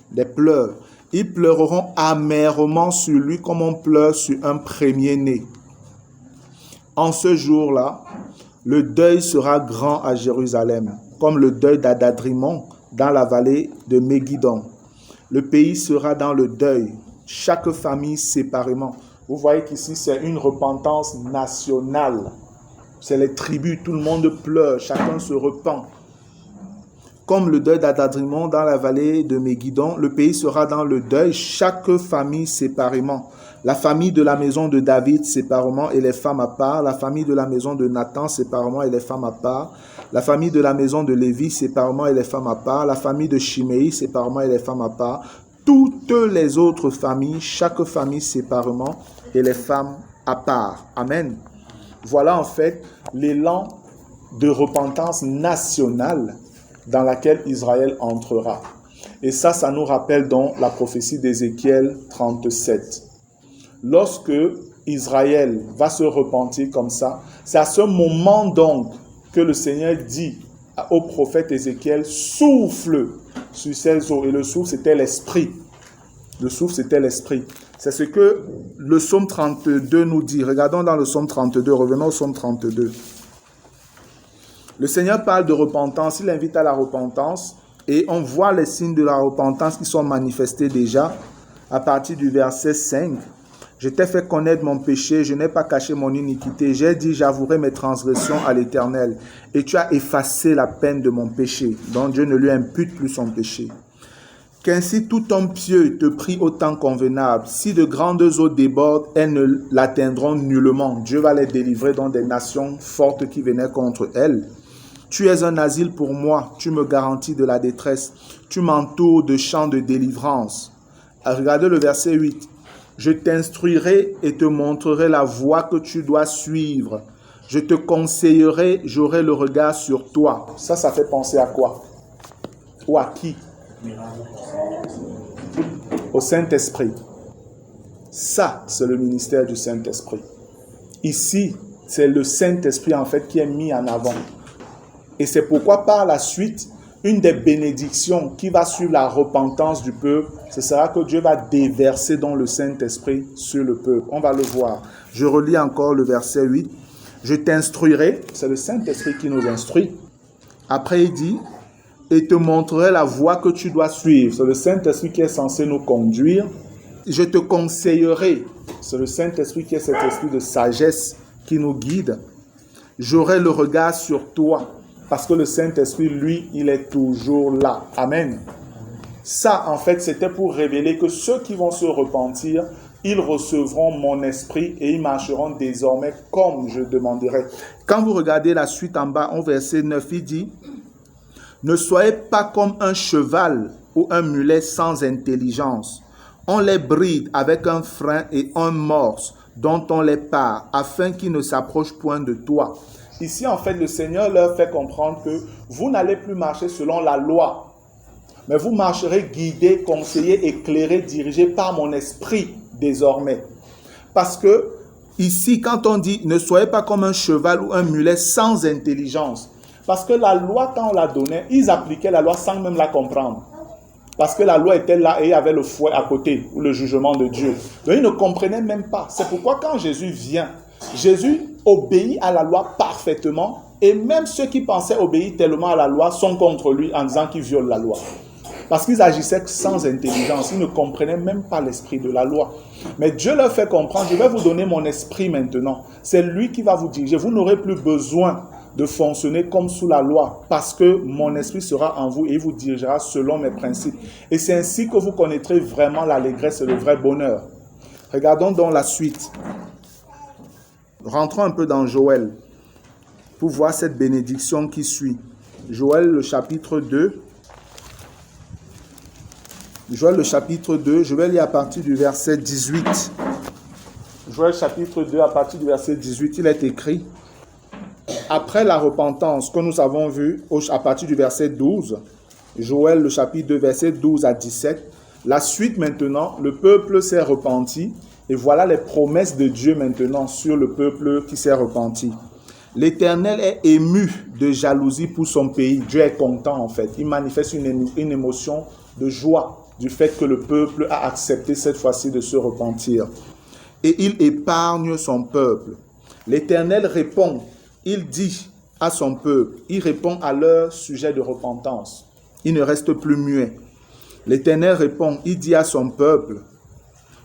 des pleurs. Ils pleureront amèrement sur lui comme on pleure sur un premier-né. En ce jour-là, le deuil sera grand à Jérusalem, comme le deuil d'Adadrimon dans la vallée de Megiddo. Le pays sera dans le deuil, chaque famille séparément. Vous voyez qu'ici, c'est une repentance nationale. C'est les tribus, tout le monde pleure, chacun se repent. Comme le deuil d'Adadrimon dans la vallée de Megiddo, le pays sera dans le deuil, chaque famille séparément. La famille de la maison de David séparément et les femmes à part, la famille de la maison de Nathan séparément et les femmes à part, la famille de la maison de Lévi séparément et les femmes à part, la famille de Chiméi séparément et les femmes à part, toutes les autres familles, chaque famille séparément et les femmes à part. Amen. Voilà en fait l'élan de repentance nationale dans laquelle Israël entrera. Et ça nous rappelle donc la prophétie d'Ézéchiel 37. Lorsque Israël va se repentir comme ça, c'est à ce moment donc que le Seigneur dit au prophète Ézéchiel, souffle sur ces eaux. Et le souffle, c'était l'esprit. Le souffle, c'était l'esprit. C'est ce que le psaume 32 nous dit. Regardons dans le psaume 32, revenons au psaume 32. Le Seigneur parle de repentance, il invite à la repentance et on voit les signes de la repentance qui sont manifestés déjà à partir du verset 5. Je t'ai fait connaître mon péché, je n'ai pas caché mon iniquité. J'ai dit, j'avouerai mes transgressions à l'Éternel. Et tu as effacé la peine de mon péché. Donc Dieu ne lui impute plus son péché. Qu'ainsi tout homme pieux te prie au temps convenable. Si de grandes eaux débordent, elles ne l'atteindront nullement. Dieu va les délivrer dans des nations fortes qui venaient contre elles. Tu es un asile pour moi, tu me garantis de la détresse. Tu m'entoures de champs de délivrance. Regardez le verset 8. Je t'instruirai et te montrerai la voie que tu dois suivre. Je te conseillerai, j'aurai le regard sur toi. Ça fait penser à quoi? Ou à qui? Au Saint-Esprit. Ça, c'est le ministère du Saint-Esprit. Ici, c'est le Saint-Esprit en fait qui est mis en avant. Et c'est pourquoi par la suite, une des bénédictions qui va suivre la repentance du peuple, ce sera que Dieu va déverser dans le Saint-Esprit sur le peuple. On va le voir. Je relis encore le verset 8. Je t'instruirai, c'est le Saint-Esprit qui nous instruit. Après il dit, et te montrerai la voie que tu dois suivre. C'est le Saint-Esprit qui est censé nous conduire. Je te conseillerai, c'est le Saint-Esprit qui est cet esprit de sagesse qui nous guide. J'aurai le regard sur toi. Parce que le Saint-Esprit, lui, il est toujours là. Amen. Ça, en fait, c'était pour révéler que ceux qui vont se repentir, ils recevront mon esprit et ils marcheront désormais comme je demanderai. Quand vous regardez la suite en bas, au verset 9, il dit, « Ne soyez pas comme un cheval ou un mulet sans intelligence. On les bride avec un frein et un morse dont on les part, afin qu'ils ne s'approchent point de toi. » Ici, en fait, le Seigneur leur fait comprendre que vous n'allez plus marcher selon la loi, mais vous marcherez guidés, conseillés, éclairés, dirigés par mon esprit désormais. Parce que ici, quand on dit « ne soyez pas comme un cheval ou un mulet sans intelligence », parce que la loi, quand on la donnait, ils appliquaient la loi sans même la comprendre. Parce que la loi était là et il y avait le fouet à côté, ou le jugement de Dieu. Donc ils ne comprenaient même pas. C'est pourquoi quand Jésus vient, Jésus obéit à la loi parfaitement, et même ceux qui pensaient obéir tellement à la loi sont contre lui en disant qu'il viole la loi. Parce qu'ils agissaient sans intelligence, ils ne comprenaient même pas l'esprit de la loi. Mais Dieu leur fait comprendre, je vais vous donner mon esprit maintenant. C'est lui qui va vous diriger. Vous n'aurez plus besoin de fonctionner comme sous la loi, parce que mon esprit sera en vous et il vous dirigera selon mes principes. Et c'est ainsi que vous connaîtrez vraiment l'allégresse et le vrai bonheur. Regardons donc la suite. Rentrons un peu dans Joël pour voir cette bénédiction qui suit. Joël, le chapitre 2. Joël, le chapitre 2, je vais lire à partir du verset 18. Joël, chapitre 2, à partir du verset 18, il est écrit: après la repentance que nous avons vue à partir du verset 12, Joël, le chapitre 2, verset 12 à 17, la suite maintenant, le peuple s'est repenti, et voilà les promesses de Dieu maintenant sur le peuple qui s'est repenti. L'Éternel est ému de jalousie pour son pays. Dieu est content en fait. Il manifeste une émotion de joie du fait que le peuple a accepté cette fois-ci de se repentir. Et il épargne son peuple. L'Éternel répond, il dit à son peuple, il répond à leur sujet de repentance. Il ne reste plus muet. L'Éternel répond, il dit à son peuple,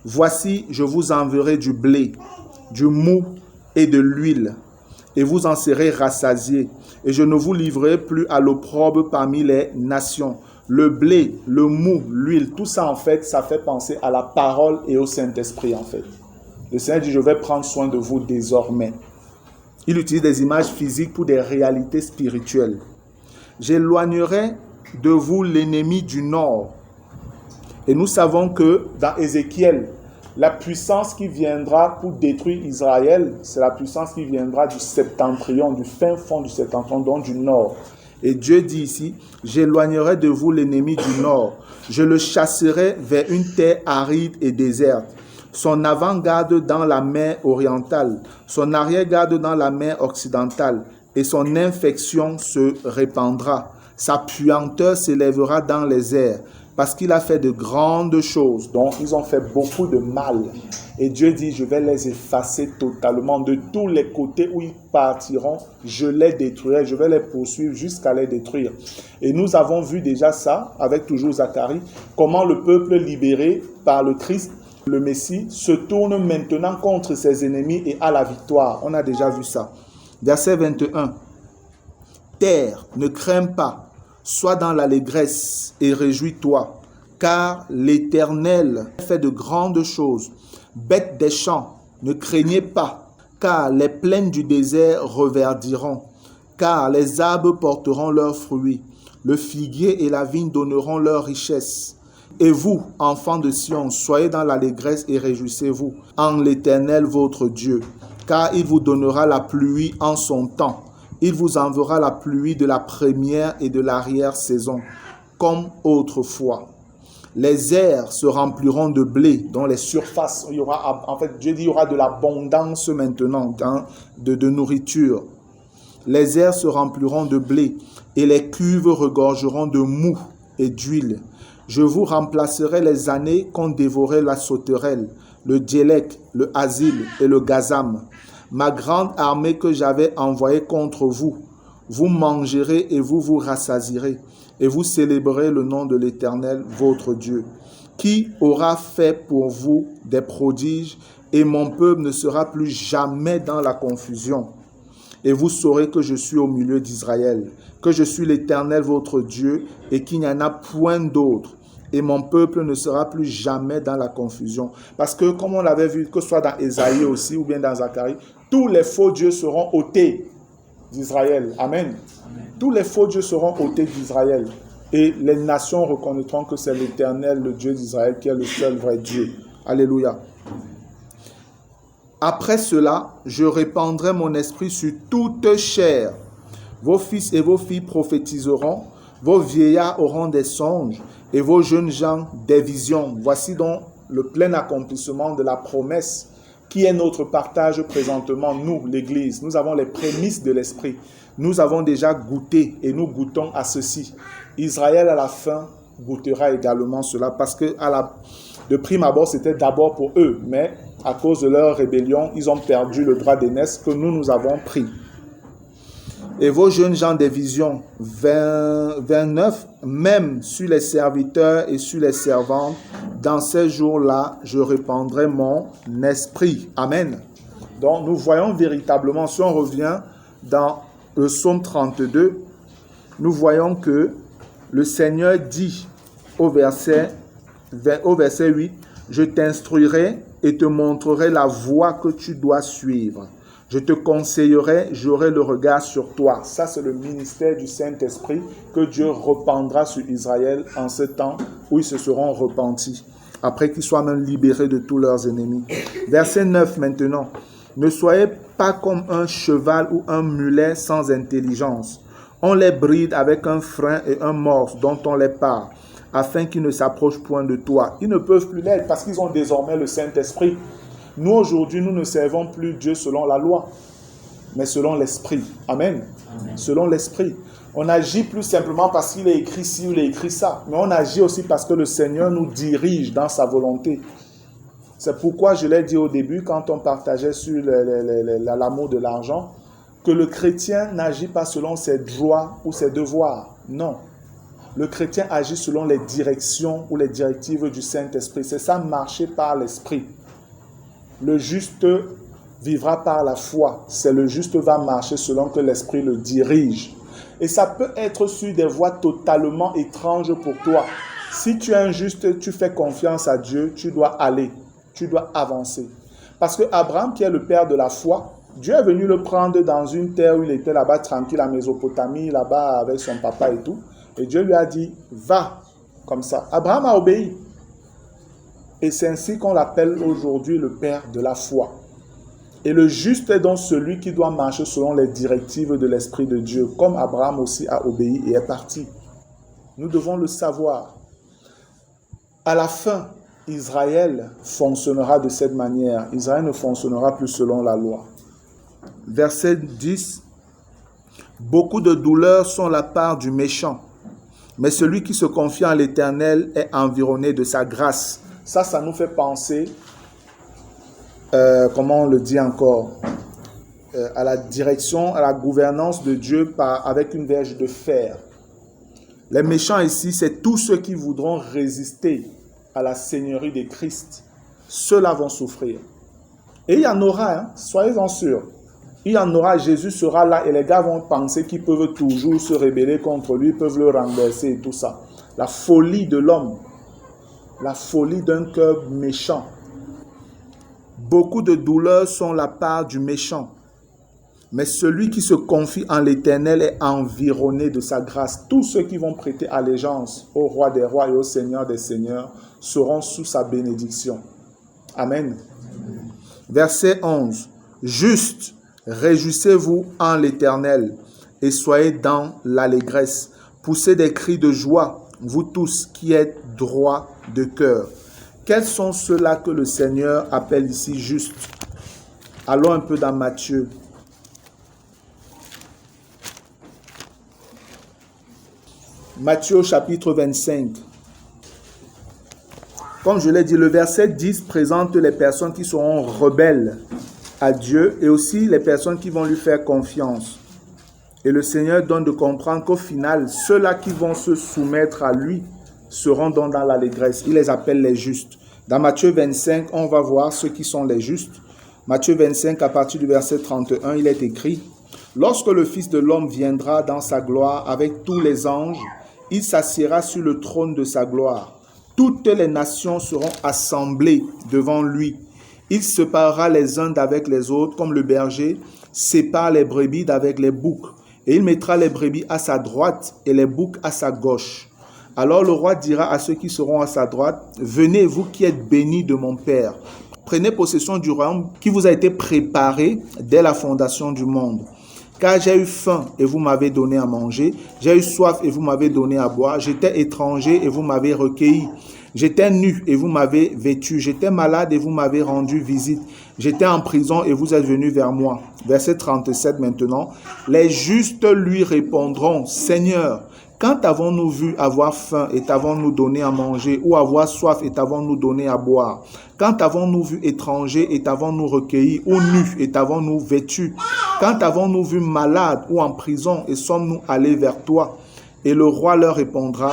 voici, je vous enverrai du blé, du mou et de l'huile, et vous en serez rassasiés, et je ne vous livrerai plus à l'opprobre parmi les nations. Le blé, le mou, l'huile, tout ça en fait, ça fait penser à la parole et au Saint-Esprit en fait. Le Seigneur dit, je vais prendre soin de vous désormais. Il utilise des images physiques pour des réalités spirituelles. J'éloignerai de vous l'ennemi du nord. Et nous savons que dans Ézéchiel, la puissance qui viendra pour détruire Israël, c'est la puissance qui viendra du septentrion, du fin fond du septentrion, donc du nord. Et Dieu dit ici, j'éloignerai de vous l'ennemi du nord. Je le chasserai vers une terre aride et déserte. Son avant-garde dans la mer orientale, son arrière-garde dans la mer occidentale, et son infection se répandra. Sa puanteur s'élèvera dans les airs, parce qu'il a fait de grandes choses. Donc, ils ont fait beaucoup de mal. Et Dieu dit, je vais les effacer totalement. De tous les côtés où ils partiront, je les détruirai. Je vais les poursuivre jusqu'à les détruire. Et nous avons vu déjà ça, avec toujours Zacharie, comment le peuple libéré par le Christ, le Messie, se tourne maintenant contre ses ennemis et a la victoire. On a déjà vu ça. Verset 21. Terre, ne crains pas, sois dans l'allégresse et réjouis-toi, car l'Éternel fait de grandes choses. Bêtes des champs, ne craignez pas, car les plaines du désert reverdiront, car les arbres porteront leurs fruits, le figuier et la vigne donneront leur richesse. Et vous, enfants de Sion, soyez dans l'allégresse et réjouissez-vous en l'Éternel votre Dieu, car il vous donnera la pluie en son temps. Il vous enverra la pluie de la première et de l'arrière-saison, comme autrefois. Les airs se rempliront de blé, dont les surfaces, il y aura, en fait, Dieu dit, il y aura de l'abondance maintenant de nourriture. Les airs se rempliront de blé, et les cuves regorgeront de mou et d'huile. Je vous remplacerai les années qu'ont dévoré la sauterelle, le diélec, le asile et le gazam. Ma grande armée que j'avais envoyée contre vous, vous mangerez et vous vous rassasierez, et vous célébrerez le nom de l'Éternel, votre Dieu, qui aura fait pour vous des prodiges, et mon peuple ne sera plus jamais dans la confusion. Et vous saurez que je suis au milieu d'Israël, que je suis l'Éternel, votre Dieu, et qu'il n'y en a point d'autre. Et mon peuple ne sera plus jamais dans la confusion. Parce que, comme on l'avait vu, que ce soit dans Ésaïe aussi, ou bien dans Zacharie, tous les faux dieux seront ôtés d'Israël. Amen. Amen. Tous les faux dieux seront ôtés d'Israël. Et les nations reconnaîtront que c'est l'Éternel, le Dieu d'Israël, qui est le seul vrai Dieu. Alléluia. Après cela, je répandrai mon esprit sur toute chair. Vos fils et vos filles prophétiseront, vos vieillards auront des songes, et vos jeunes gens des visions. Voici donc le plein accomplissement de la promesse qui est notre partage présentement, nous, l'Église. Nous avons les prémices de l'Esprit. Nous avons déjà goûté et nous goûtons à ceci. Israël, à la fin, goûtera également cela parce que de prime abord, c'était d'abord pour eux. Mais à cause de leur rébellion, ils ont perdu le droit d'aînesse que nous avons pris. Et vos jeunes gens des visions, 29, même sur les serviteurs et sur les servantes, dans ces jours-là, je répandrai mon esprit. Amen. Donc, nous voyons véritablement, si on revient dans le psaume 32, nous voyons que le Seigneur dit au verset 8, « Je t'instruirai et te montrerai la voie que tu dois suivre. Je te conseillerai, j'aurai le regard sur toi. » Ça, c'est le ministère du Saint-Esprit que Dieu répandra sur Israël en ce temps où ils se seront repentis, après qu'ils soient même libérés de tous leurs ennemis. Verset 9 maintenant. « Ne soyez pas comme un cheval ou un mulet sans intelligence. On les bride avec un frein et un morse dont on les part, afin qu'ils ne s'approchent point de toi. » Ils ne peuvent plus l'être parce qu'ils ont désormais le Saint-Esprit. Nous, aujourd'hui, nous ne servons plus Dieu selon la loi, mais selon l'Esprit. Amen. Amen. Selon l'Esprit. On agit plus simplement parce qu'il est écrit ci ou il est écrit ça, mais on agit aussi parce que le Seigneur nous dirige dans sa volonté. C'est pourquoi je l'ai dit au début, quand on partageait sur l'amour de l'argent, que le chrétien n'agit pas selon ses droits ou ses devoirs. Non. Le chrétien agit selon les directions ou les directives du Saint-Esprit. C'est ça, marcher par l'Esprit. Le juste vivra par la foi. C'est le juste va marcher selon que l'Esprit le dirige. Et ça peut être sur des voies totalement étranges pour toi. Si tu es un juste, tu fais confiance à Dieu, tu dois aller, tu dois avancer. Parce que Abraham, qui est le père de la foi, Dieu est venu le prendre dans une terre où il était là-bas tranquille, à Mésopotamie, là-bas avec son papa et tout. Et Dieu lui a dit, va, comme ça. Abraham a obéi. Et c'est ainsi qu'on l'appelle aujourd'hui le père de la foi. Et le juste est donc celui qui doit marcher selon les directives de l'Esprit de Dieu, comme Abraham aussi a obéi et est parti. Nous devons le savoir. À la fin, Israël fonctionnera de cette manière. Israël ne fonctionnera plus selon la loi. Verset 10. Beaucoup de douleurs sont la part du méchant, mais celui qui se confie en l'Éternel est environné de sa grâce. Ça nous fait penser, comment on le dit encore, à la direction, à la gouvernance de Dieu avec une verge de fer. Les méchants ici, c'est tous ceux qui voudront résister à la seigneurie de Christ. Ceux-là vont souffrir. Et il y en aura, soyez-en sûrs. Il y en aura, Jésus sera là et les gars vont penser qu'ils peuvent toujours se rebeller contre lui, peuvent le renverser et tout ça. La folie de l'homme. La folie d'un cœur méchant. Beaucoup de douleurs sont la part du méchant. Mais celui qui se confie en l'Éternel est environné de sa grâce. Tous ceux qui vont prêter allégeance au roi des rois et au Seigneur des seigneurs seront sous sa bénédiction. Amen. Verset 11. Juste, réjouissez-vous en l'Éternel et soyez dans l'allégresse. Poussez des cris de joie, vous tous qui êtes droits de cœur. Quels sont ceux-là que le Seigneur appelle ici justes? Allons un peu dans Matthieu. Matthieu chapitre 25. Comme je l'ai dit, le verset 10 présente les personnes qui seront rebelles à Dieu et aussi les personnes qui vont lui faire confiance. Et le Seigneur donne de comprendre qu'au final, ceux-là qui vont se soumettre à lui seront donc dans l'allégresse. Il les appelle les justes. Dans Matthieu 25, on va voir ceux qui sont les justes. Matthieu 25, à partir du verset 31, il est écrit « Lorsque le Fils de l'homme viendra dans sa gloire avec tous les anges, il s'assiera sur le trône de sa gloire. Toutes les nations seront assemblées devant lui. Il séparera les uns d'avec les autres, comme le berger sépare les brebis d'avec les boucs. Et il mettra les brebis à sa droite et les boucs à sa gauche. Alors le roi dira à ceux qui seront à sa droite, « Venez, vous qui êtes bénis de mon Père. Prenez possession du royaume qui vous a été préparé dès la fondation du monde. Car j'ai eu faim et vous m'avez donné à manger. J'ai eu soif et vous m'avez donné à boire. J'étais étranger et vous m'avez recueilli. J'étais nu et vous m'avez vêtu. J'étais malade et vous m'avez rendu visite. J'étais en prison et vous êtes venus vers moi. Verset 37 maintenant. Les justes lui répondront, Seigneur, quand avons-nous vu avoir faim et t'avons-nous donné à manger, ou avoir soif et t'avons-nous donné à boire? Quand avons-nous vu étranger et t'avons-nous recueilli, ou nu et t'avons-nous vêtu? Quand avons-nous vu malade ou en prison et sommes-nous allés vers toi? Et le roi leur répondra,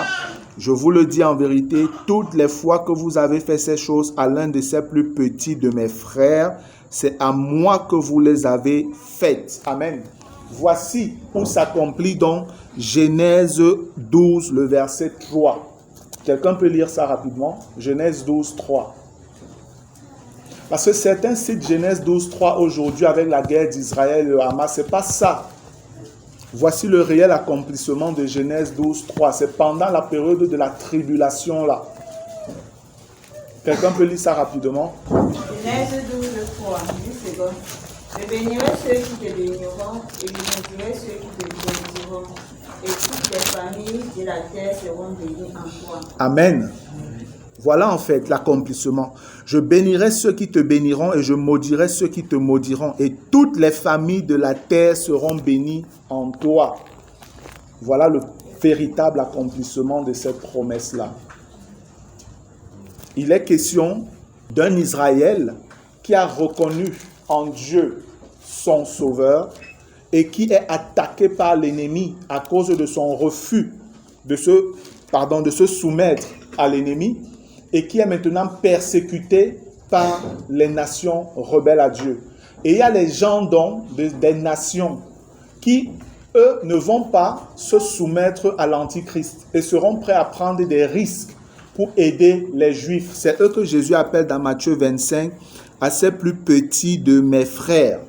je vous le dis en vérité, toutes les fois que vous avez fait ces choses à l'un de ces plus petits de mes frères, c'est à moi que vous les avez faites. Amen. Voici où s'accomplit donc Genèse 12, le verset 3. Quelqu'un peut lire ça rapidement? Genèse 12, 3. Parce que certains citent Genèse 12, 3 aujourd'hui avec la guerre d'Israël et le Hamas. Ce n'est pas ça. Voici le réel accomplissement de Genèse 12, 3. C'est pendant la période de la tribulation là. Quelqu'un peut lire ça rapidement? Genèse 12, 3. 10 secondes. Je bénirai ceux qui te béniront et je maudirai ceux qui te maudiront. Et toutes les familles de la terre seront bénies en toi. Amen. Voilà en fait l'accomplissement. Je bénirai ceux qui te béniront et je maudirai ceux qui te maudiront. Et toutes les familles de la terre seront bénies en toi. Voilà le véritable accomplissement de cette promesse-là. Il est question d'un Israël qui a reconnu en Dieu son sauveur et qui est attaqué par l'ennemi à cause de son refus de se soumettre à l'ennemi et qui est maintenant persécuté par les nations rebelles à Dieu. Et il y a les gens des nations qui, eux, ne vont pas se soumettre à l'Antichrist et seront prêts à prendre des risques pour aider les Juifs. C'est eux que Jésus appelle dans Matthieu 25 à ces plus petits de mes frères.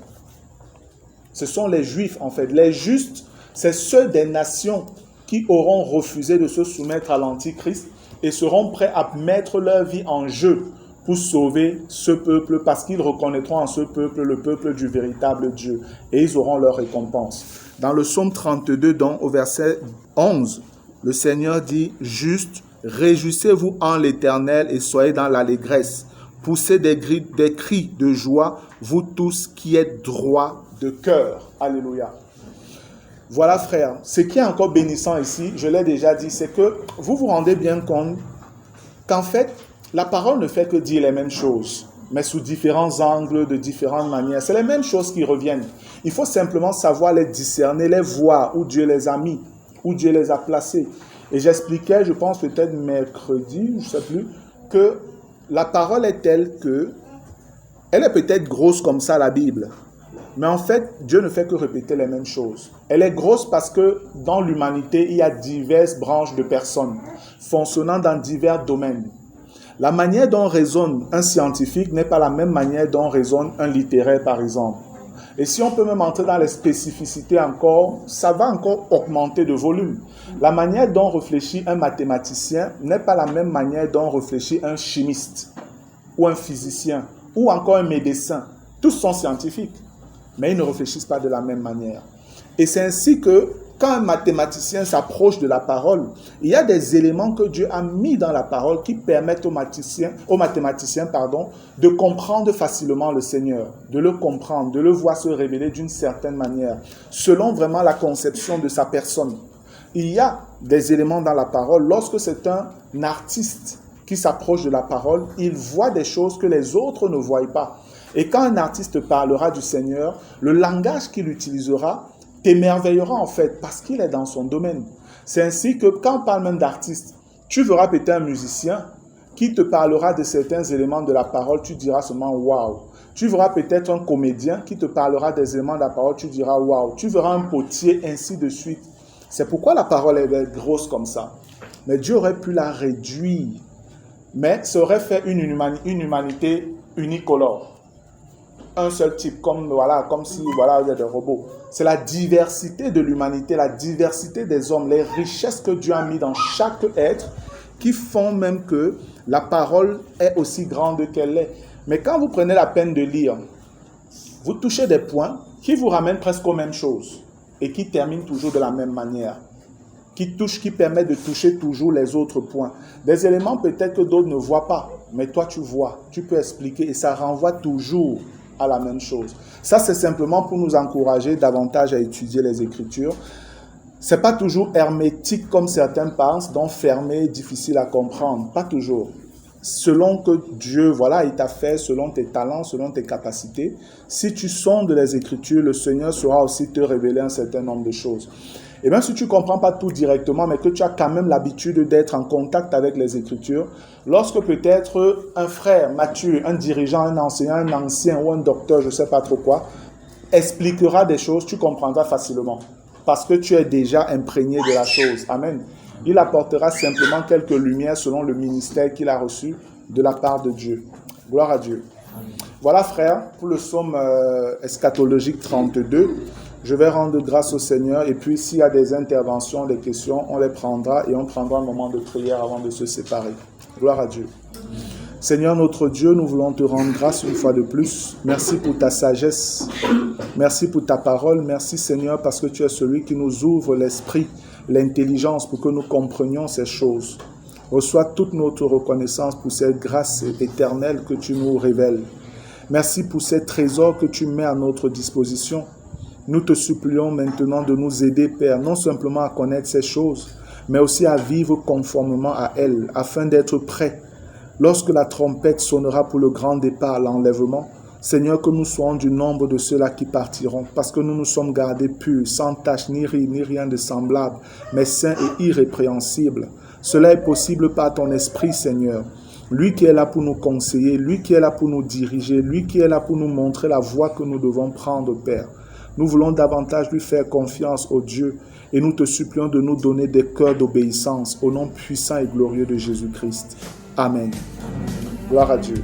Ce sont les Juifs en fait. Les justes, c'est ceux des nations qui auront refusé de se soumettre à l'Antichrist et seront prêts à mettre leur vie en jeu pour sauver ce peuple parce qu'ils reconnaîtront en ce peuple le peuple du véritable Dieu et ils auront leur récompense. Dans le psaume 32, donc, au verset 11, le Seigneur dit « Juste, réjouissez-vous en l'Éternel et soyez dans l'allégresse. Poussez des cris de joie, vous tous qui êtes droits de cœur. » Alléluia. Voilà, frère. Ce qui est encore bénissant ici, je l'ai déjà dit, c'est que vous vous rendez bien compte qu'en fait, la parole ne fait que dire les mêmes choses, mais sous différents angles, de différentes manières. C'est les mêmes choses qui reviennent. Il faut simplement savoir les discerner, les voir, où Dieu les a mis, où Dieu les a placés. Et j'expliquais, je pense peut-être mercredi, je ne sais plus, que la parole est telle que, elle est peut-être grosse comme ça, la Bible. Mais en fait, Dieu ne fait que répéter les mêmes choses. Elle est grosse parce que dans l'humanité, il y a diverses branches de personnes fonctionnant dans divers domaines. La manière dont raisonne un scientifique n'est pas la même manière dont raisonne un littéraire, par exemple. Et si on peut même entrer dans les spécificités encore, ça va encore augmenter de volume. La manière dont réfléchit un mathématicien n'est pas la même manière dont réfléchit un chimiste, ou un physicien, ou encore un médecin. Tous sont scientifiques, mais ils ne réfléchissent pas de la même manière. Et c'est ainsi que quand un mathématicien s'approche de la parole, il y a des éléments que Dieu a mis dans la parole qui permettent aux mathématiciens, de comprendre facilement le Seigneur, de le comprendre, de le voir se révéler d'une certaine manière, selon vraiment la conception de sa personne. Il y a des éléments dans la parole, lorsque c'est un artiste qui s'approche de la parole, il voit des choses que les autres ne voient pas. Et quand un artiste parlera du Seigneur, le langage qu'il utilisera t'émerveillera en fait, parce qu'il est dans son domaine. C'est ainsi que quand on parle même d'artiste, tu verras peut-être un musicien qui te parlera de certains éléments de la parole, tu diras seulement « waouh ». Tu verras peut-être un comédien qui te parlera des éléments de la parole, tu diras « waouh ». Tu verras un potier, ainsi de suite. C'est pourquoi la parole est grosse comme ça. Mais Dieu aurait pu la réduire, mais ça aurait fait une humanité unicolore. Un seul type, comme si il y a des robots. C'est la diversité de l'humanité, la diversité des hommes, les richesses que Dieu a mis dans chaque être qui font même que la parole est aussi grande qu'elle est. Mais quand vous prenez la peine de lire, vous touchez des points qui vous ramènent presque aux mêmes choses et qui terminent toujours de la même manière. qui permet de toucher toujours les autres points. Des éléments peut-être que d'autres ne voient pas, mais toi tu vois, tu peux expliquer et ça renvoie toujours à la même chose. Ça, c'est simplement pour nous encourager davantage à étudier les Écritures. Ce n'est pas toujours hermétique comme certains pensent, donc fermé, difficile à comprendre. Pas toujours. Selon que Dieu, voilà, il t'a fait, selon tes talents, selon tes capacités. Si tu sondes les Écritures, le Seigneur saura aussi te révéler un certain nombre de choses. Et même si tu ne comprends pas tout directement, mais que tu as quand même l'habitude d'être en contact avec les Écritures, lorsque peut-être un frère mature, un dirigeant, un enseignant, un ancien ou un docteur, je ne sais pas trop quoi, expliquera des choses, tu comprendras facilement. Parce que tu es déjà imprégné de la chose. Amen. Il apportera simplement quelques lumières selon le ministère qu'il a reçu de la part de Dieu. Gloire à Dieu. Voilà, frère, pour le psaume eschatologique 32, je vais rendre grâce au Seigneur. Et puis, s'il y a des interventions, des questions, on les prendra et on prendra un moment de prière avant de se séparer. Gloire à Dieu. Seigneur notre Dieu, nous voulons te rendre grâce une fois de plus. Merci pour ta sagesse. Merci pour ta parole. Merci Seigneur parce que tu es celui qui nous ouvre l'esprit, l'intelligence pour que nous comprenions ces choses. Reçois toute notre reconnaissance pour cette grâce éternelle que tu nous révèles. Merci pour ces trésors que tu mets à notre disposition. Nous te supplions maintenant de nous aider, Père, non simplement à connaître ces choses, mais aussi à vivre conformément à elles, afin d'être prêts. Lorsque la trompette sonnera pour le grand départ, l'enlèvement, Seigneur, que nous soyons du nombre de ceux-là qui partiront, parce que nous nous sommes gardés purs, sans tache, ni rien de semblable, mais saints et irrépréhensibles. Cela est possible par ton esprit, Seigneur. Lui qui est là pour nous conseiller, lui qui est là pour nous diriger, lui qui est là pour nous montrer la voie que nous devons prendre, Père. Nous voulons davantage lui faire confiance, ô Dieu, et nous te supplions de nous donner des cœurs d'obéissance, au nom puissant et glorieux de Jésus-Christ. Amen. Gloire à Dieu.